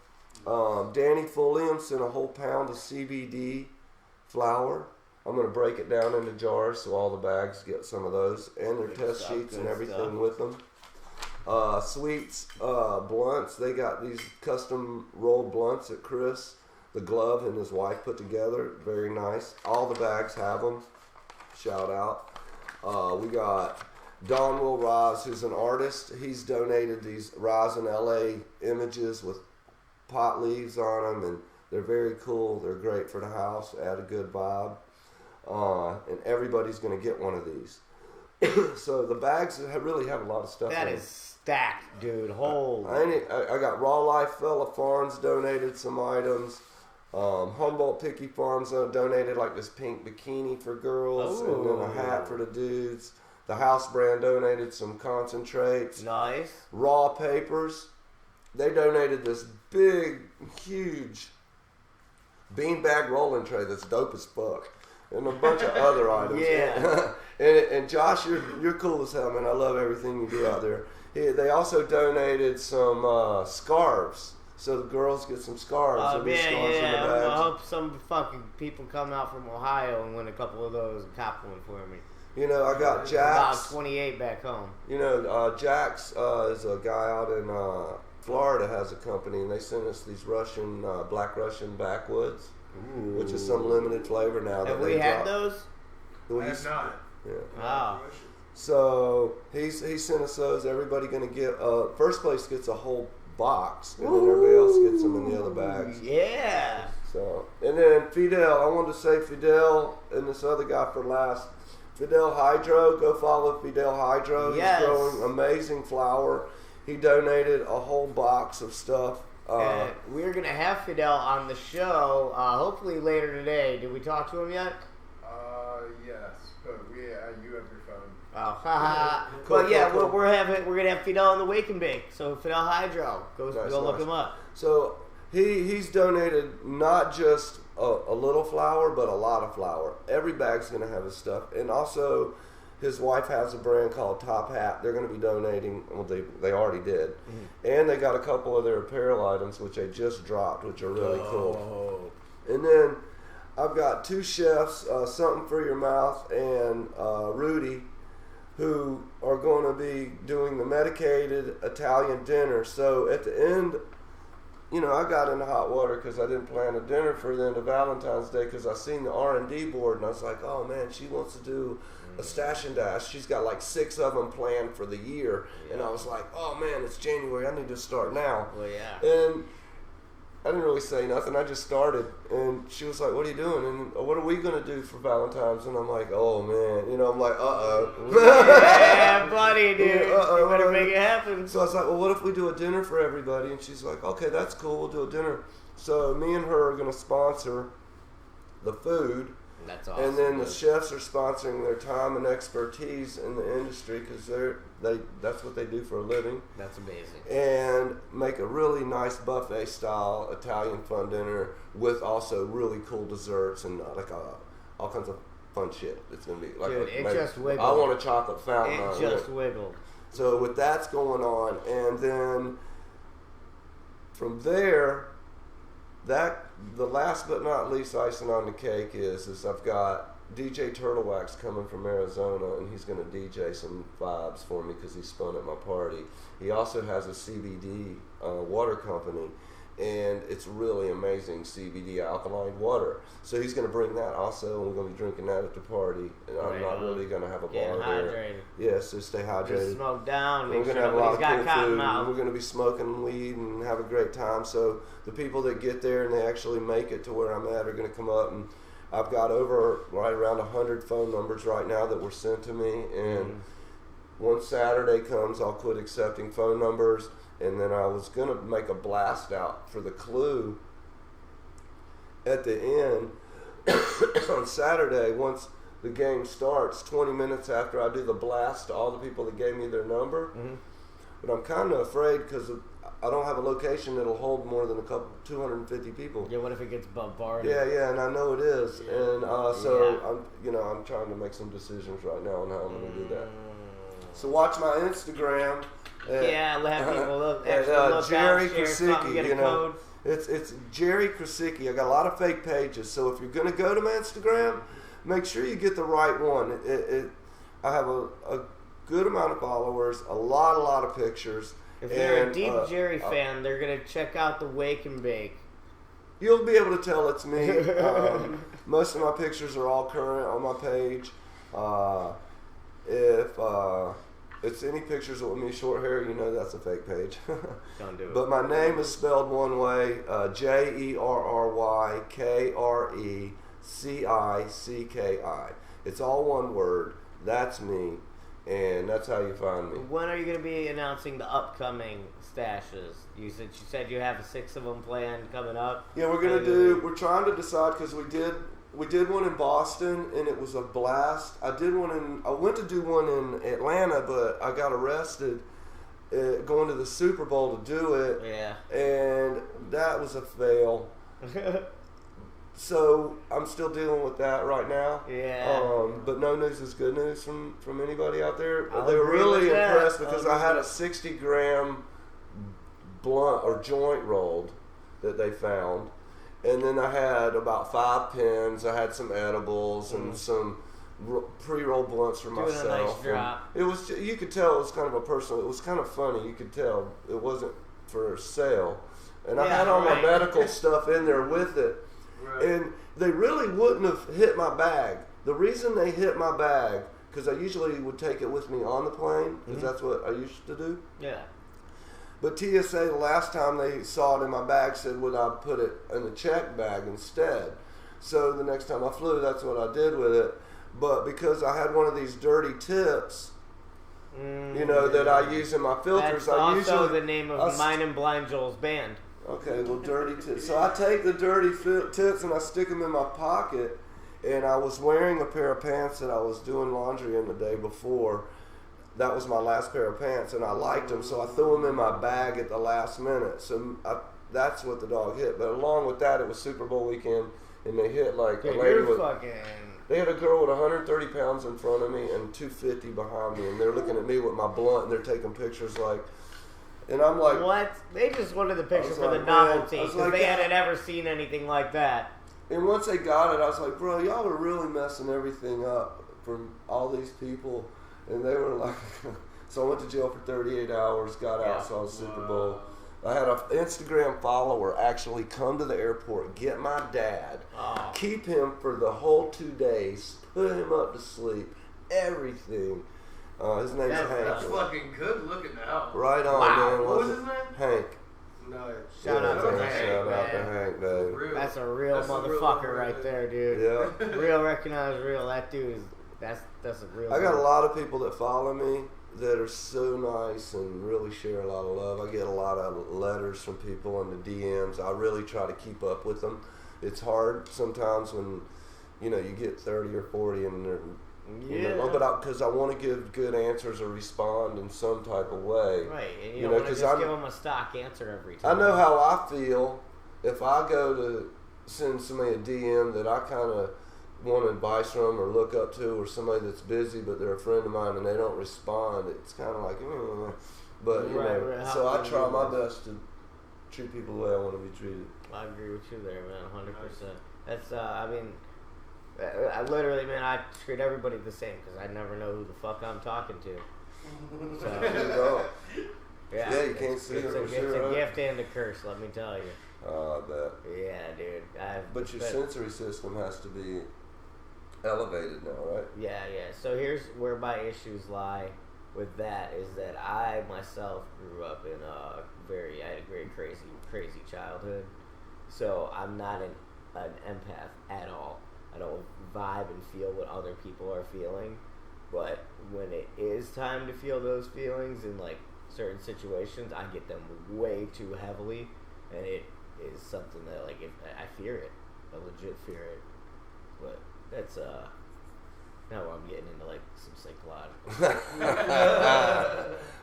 Danny Fulliam sent a whole pound of CBD flour. I'm going to break it down into jars so all the bags get some of those and their test sheets and everything with them. Sweets blunts, they got these custom rolled blunts that Chris, the glove, and his wife put together. Very nice. All the bags have them. Shout out. We got Don Will Rise, who's an artist. He's donated these Rise in LA images with pot leaves on them, and they're very cool. They're great for the house. Add a good vibe. And everybody's going to get one of these. So the bags really have a lot of stuff in them. That is stacked, dude. Holy. I got Raw Life Fella Farms donated some items. Humboldt Picky Farms donated like this pink bikini for girls and then a hat for the dudes. The House brand donated some concentrates. Nice. Raw Papers. They donated this big, huge beanbag rolling tray that's dope as fuck. And a bunch of other items. Yeah. and Josh, you're cool as hell, man. I love everything you do out there. They also donated some scarves. So the girls get some scarves. Oh, man, scarves in the bags. I hope some fucking people come out from Ohio and win a couple of those and cop one for me. You know, I got Jax. About 28 back home. You know, Jax is a guy out in Florida, has a company, and they sent us these Russian, Black Russian Backwoods. Ooh. Which is some limited flavor now. Have we had those? I have not. Yeah. Wow. So he sent us those. Everybody going to get first place gets a whole box, and then everybody else gets them in the other bags. Yeah. So and then Fidel, I wanted to say Fidel and this other guy for last. Fidel Hydro, go follow Fidel Hydro. Yes. He's growing amazing flower. He donated a whole box of stuff. We're going to have Fidel on the show, hopefully later today. Did we talk to him yet? Yes, but you have your phone. Oh, haha. But yeah, we're gonna have Fidel on the Wake and Bake. So Fidel Hydro, go look him up. So he's donated not just a little flour, but a lot of flour. Every bag's gonna have his stuff, and also his wife has a brand called Top Hat. They're going to be donating. Well, they already did, and they got a couple of their apparel items which they just dropped, which are really cool. And then I've got 2 chefs, Something for Your Mouth and Rudy, who are going to be doing the medicated Italian dinner. So at the end, you know, I got into hot water because I didn't plan a dinner for the end of Valentine's Day because I seen the R&D board and I was like, oh man, she wants to do a stash and dash. She's got like 6 of them planned for the year. Yeah. And I was like, oh man, it's January. I need to start now. Well, yeah. And I didn't really say nothing. I just started. And she was like, what are you doing? And what are we going to do for Valentine's? And I'm like, oh man. You know, I'm like, yeah, buddy, dude. You better make it happen. So I was like, well, what if we do a dinner for everybody? And she's like, okay, that's cool. We'll do a dinner. So me and her are going to sponsor the food. That's awesome. And then the chefs are sponsoring their time and expertise in the industry because that's what they do for a living. That's amazing. And make a really nice buffet style Italian fun dinner with also really cool desserts and all kinds of fun shit. It's gonna be like, dude, it just wiggled. I want a chocolate fountain. It just wiggled. So with that's going on, and then from there, the last but not least icing on the cake is I've got DJ Turtlewax coming from Arizona, and he's going to DJ some vibes for me because he spun at my party. He also has a CBD water company, and it's really amazing CBD alkaline water. So he's going to bring that also, and we're going to be drinking that at the party. And I'm not really going to have a bar there. Yeah, so stay hydrated. Just smoke down. We're going to have a lot of cool food. We're going to be smoking weed and have a great time. So the people that get there and they actually make it to where I'm at are going to come up, and I've got right around 100 phone numbers right now that were sent to me. And once Saturday comes, I'll quit accepting phone numbers. And then I was going to make a blast out for the clue at the end on Saturday. Once the game starts, 20 minutes after I do the blast to all the people that gave me their number. But I'm kind of afraid because I don't have a location that'll hold more than 250 people. Yeah, what if it gets bombarded? Yeah, and I know it is. Yeah. And so I'm trying to make some decisions right now on how I'm going to do that. So watch my Instagram. Let people look. Look Jerry out, Krecicki, it's Jerry Krecicki. I got a lot of fake pages, so if you're gonna go to my Instagram, make sure you get the right one. I have a good amount of followers, a lot of pictures. If they're a deep Jerry fan, they're gonna check out the Wake and Bake. You'll be able to tell it's me. Most of my pictures are all current on my page. If it's any pictures with me short hair, that's a fake page. Don't do it. But my name is spelled one way, JerryKrecicki. It's all one word. That's me, and that's how you find me. When are you going to be announcing the upcoming stashes? You said you have 6 of them planned coming up. Yeah, we're trying to decide because we did one in Boston, and it was a blast. I went to do one in Atlanta, but I got arrested going to the Super Bowl to do it. Yeah. And that was a fail. So I'm still dealing with that right now. Yeah. But no news is good news from anybody out there. They were really impressed because I had a 60-gram blunt or joint rolled that they found. And then I had about 5 pens. I had some edibles and some pre-rolled blunts for myself. Doing a nice drop. It was, you could tell it was kind of a personal. It was kind of funny. You could tell it wasn't for sale. And I had all my medical stuff in there with it. Right. And they really wouldn't have hit my bag. The reason they hit my bag, because I usually would take it with me on the plane, because that's what I used to do. Yeah. But TSA, the last time they saw it in my bag, said, would I put it in the check bag instead? So the next time I flew, that's what I did with it. But because I had one of these dirty tips, that I use in my filters, that's also the name of mine and Blind Joel's band. Okay, well, dirty tips. So I take the dirty tips and I stick them in my pocket. And I was wearing a pair of pants that I was doing laundry in the day before. That was my last pair of pants, and I liked them, so I threw them in my bag at the last minute. So that's what the dog hit. But along with that, it was Super Bowl weekend, and they hit like a lady with. They had a girl with 130 pounds in front of me and 250 behind me, and they're looking at me with my blunt, and they're taking pictures like. And I'm like, what? They just wanted the picture for the novelty because they hadn't ever seen anything like that. And once they got it, I was like, bro, y'all are really messing everything up for all these people. And they were like, so I went to jail for 38 hours, got out, saw the Super Bowl. I had an Instagram follower actually come to the airport, get my dad, keep him for the whole 2 days, put him up to sleep, everything. His name's Hank. That's fucking good looking out. Right on, man. What was his name? Hank. Nice. Shout out to Hank. Shout out to Hank, babe. That's a real motherfucker right there, dude. Yeah. Real recognized real. That dude is, that's a real. I got a lot of people that follow me that are so nice and really share a lot of love. I get a lot of letters from people in the DMs. I really try to keep up with them. It's hard sometimes when, you get 30 or 40 and they're, but because I want to give good answers or respond in some type of way. Right, and you don't want to just give them a stock answer every time. I know how I feel if I go to send somebody a DM that I kind of want advice from or look up to, or somebody that's busy but they're a friend of mine and they don't respond. It's kind of like, but so I try my best to treat people the way I want to be treated. I agree with you there, man, 100%. That's, I mean, I literally, man, I treat everybody the same because I never know who the fuck I'm talking to. So, yeah, you can't see it for It's sure. a gift and a curse, let me tell you. Oh, I bet. Yeah, dude. But your sensory system has to be elevated now, right? Yeah. So here's where my issues lie with that is that I myself grew up in I had a very crazy childhood. So I'm not an empath at all. I don't vibe and feel what other people are feeling. But when it is time to feel those feelings in like certain situations, I get them way too heavily, and it is something that like if I fear it, I legit fear it. But that's now I'm getting into like some psychological.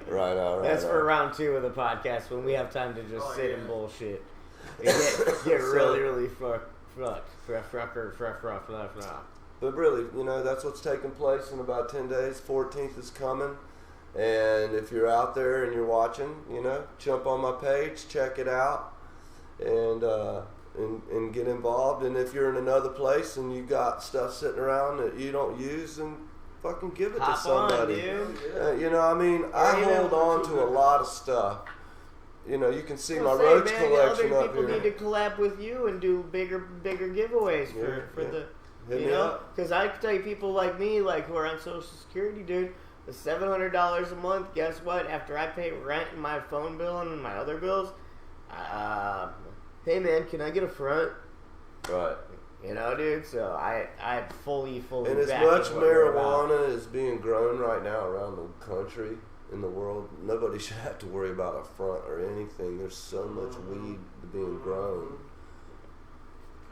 Right. That's for round 2 of the podcast when we have time to just sit and bullshit. And get really fucked. But really, that's what's taking place in about 10 days. 14th is coming. And if you're out there and you're watching, jump on my page, check it out, and get involved. And if you're in another place and you got stuff sitting around that you don't use, then fucking give it to somebody. On, dude. I hold on to a lot of stuff. You can see my roach collection other up people here. need to collab with you and do bigger giveaways for the, because I can tell you people like me, like who are on Social Security, dude, the $700 a month. Guess what? After I pay rent and my phone bill and my other bills, hey man, can I get a front? Right. Dude. So I fully. And as much marijuana is being grown right now around the country. In the world, nobody should have to worry about a front or anything. There's so much weed being grown.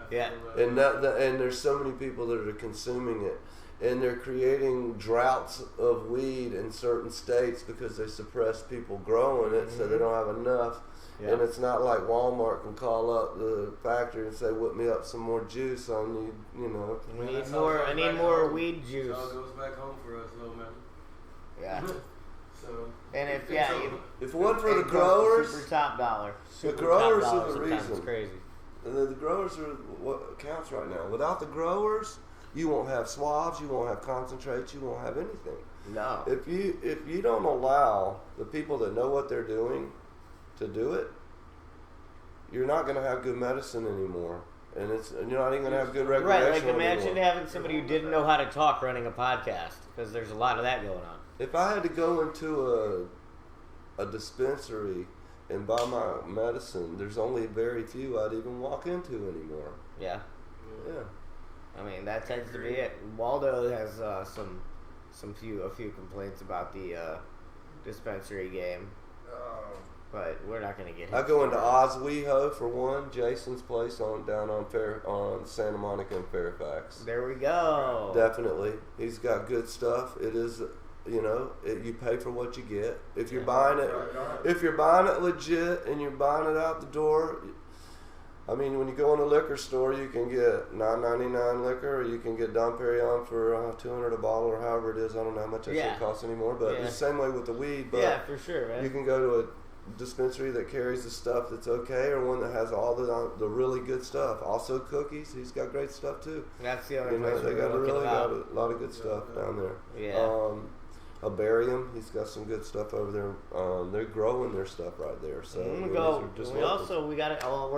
Yeah. And there's so many people that are consuming it. And they're creating droughts of weed in certain states because they suppress people growing it, so they don't have enough. Yeah. And it's not like Walmart can call up the factory and say, whip me up some more juice. I need more weed juice. It all goes back home for us, though, man. Yeah. So, and if it wasn't for the growers, super top dollar. The growers are the reason. It's crazy. And the growers are what counts right now. Without the growers, you won't have swabs, you won't have concentrates, you won't have anything. No. If you don't allow the people that know what they're doing to do it, you're not going to have good medicine anymore. And you're not even going to have good recreation. Right, like imagine having somebody who didn't know how to talk running a podcast, because there's a lot of that going on. If I had to go into a dispensary and buy my medicine, there's only very few I'd even walk into anymore. Yeah. Yeah. I mean, that tends to be it. Waldo has a few complaints about the dispensary game. But we're not going to get him. I go into Oswego for one, Jason's place down on Santa Monica and Fairfax. There we go. Definitely. He's got good stuff. It is, you pay for what you get. If you're buying it legit and you're buying it out the door, I mean, when you go in a liquor store, you can get $9.99 liquor, or you can get Dom Perignon for $200 a bottle, or however it is. I don't know how much that shit costs anymore, but it's the same way with the weed. But yeah, for sure, man. You can go to a dispensary that carries the stuff that's okay, or one that has all the really good stuff. Also cookies, he's got great stuff too. That's the other place they got a lot of good stuff down there. Yeah. Herbarium, he's got some good stuff over there. They're growing their stuff right there. So we're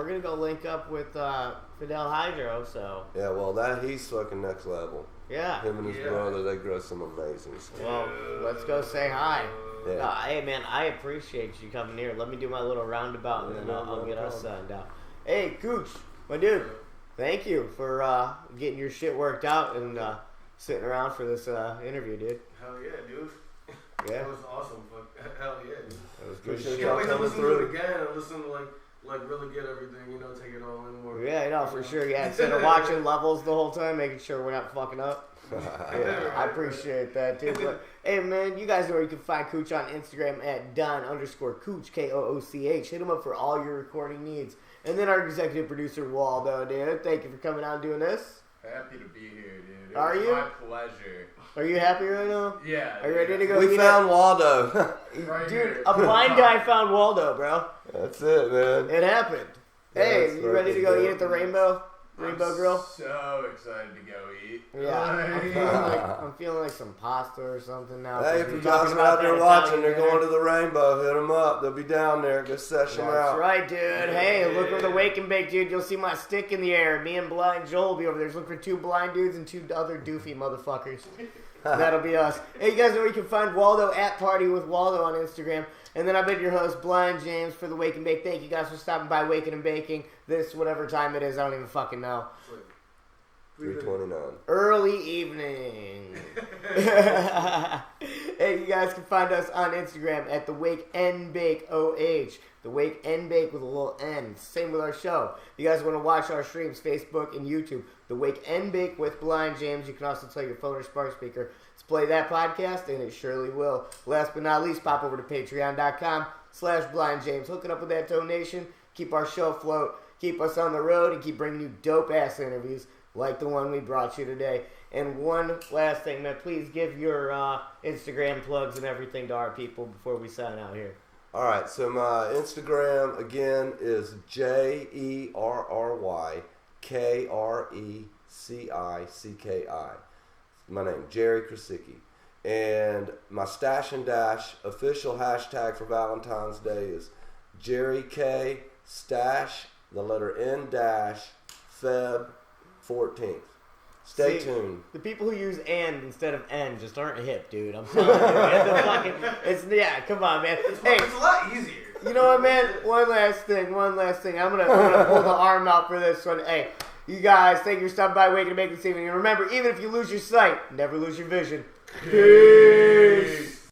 gonna go link up with Fidel Hydro. So yeah, well he's fucking next level. Yeah. Him and his brother, they grow some amazing stuff. Well, let's go say hi. Yeah. Hey man, I appreciate you coming here. Let me do my little roundabout, and then I'll get us signed out. Hey, Cooch, my dude, thank you for getting your shit worked out and sitting around for this interview, dude. Hell yeah, dude. Yeah. That was awesome. Hell yeah, dude. That was good shit. Can't wait to listen to it again and listen to like really get everything, take it all in more. Yeah, no, for sure. Yeah, instead of watching levels the whole time, making sure we're not fucking up. Yeah, I appreciate that too. But hey, man, you guys know where you can find Cooch on Instagram at Don_Cooch, Kooch. Hit him up for all your recording needs. And then our executive producer Waldo, dude. Thank you for coming out and doing this. Happy to be here, dude. Are you? My pleasure. Are you happy right now? Yeah. Are you ready to go? We found Waldo. Right Dude, here. a blind guy found Waldo, bro. That's it, man. It happened. Yeah, Hey, that's you ready to go fucking eat at the Rainbow Grill? So excited to go eat. Yeah, Like, I'm feeling like some pasta or something now. Hey, if We're you talking guys are about out there that watching, Italian they're dinner. going to the Rainbow. Hit them up. They'll be down there. Go sesh them That's out. right, dude. Hey, look for the Wake and Bake, dude. You'll see my stick in the air. Me and Blind Joel will be over there. Look for 2 blind dudes and 2 other doofy motherfuckers. That'll be us. Hey, you guys know where you can find Waldo at Party with Waldo on Instagram. And then I've been your host, Blind James, for the Wake and Bake. Thank you guys for stopping by Waking and Baking this whatever time it is. I don't even fucking know. 329. Early evening. Hey, you guys can find us on Instagram at the Wake and Bake OH. The Wake and Bake with a little N. Same with our show. If you guys want to watch our streams, Facebook and YouTube, The Wake and Bake with Blind James. You can also tell your phone or smart speaker to play that podcast, and it surely will. Last but not least, pop over to patreon.com/Blind James. Hook it up with that donation. Keep our show afloat. Keep us on the road, and keep bringing you dope-ass interviews like the one we brought you today. And one last thing, man, please give your Instagram plugs and everything to our people before we sign out here. All right, so my Instagram, again, is JerryKrecicki. My name, Jerry Krecicki. And my Stash and Dash official hashtag for Valentine's Day is Jerry K Stash, the letter N dash, Feb 14th. Stay tuned. The people who use and instead of N just aren't hip, dude. I'm sorry. Yeah, come on, man. Hey, it's a lot easier. you know what, man? One last thing. I'm gonna pull the arm out for this one. Hey, you guys, thank you for stopping by Waking and Baking this evening. And remember, even if you lose your sight, never lose your vision. Peace.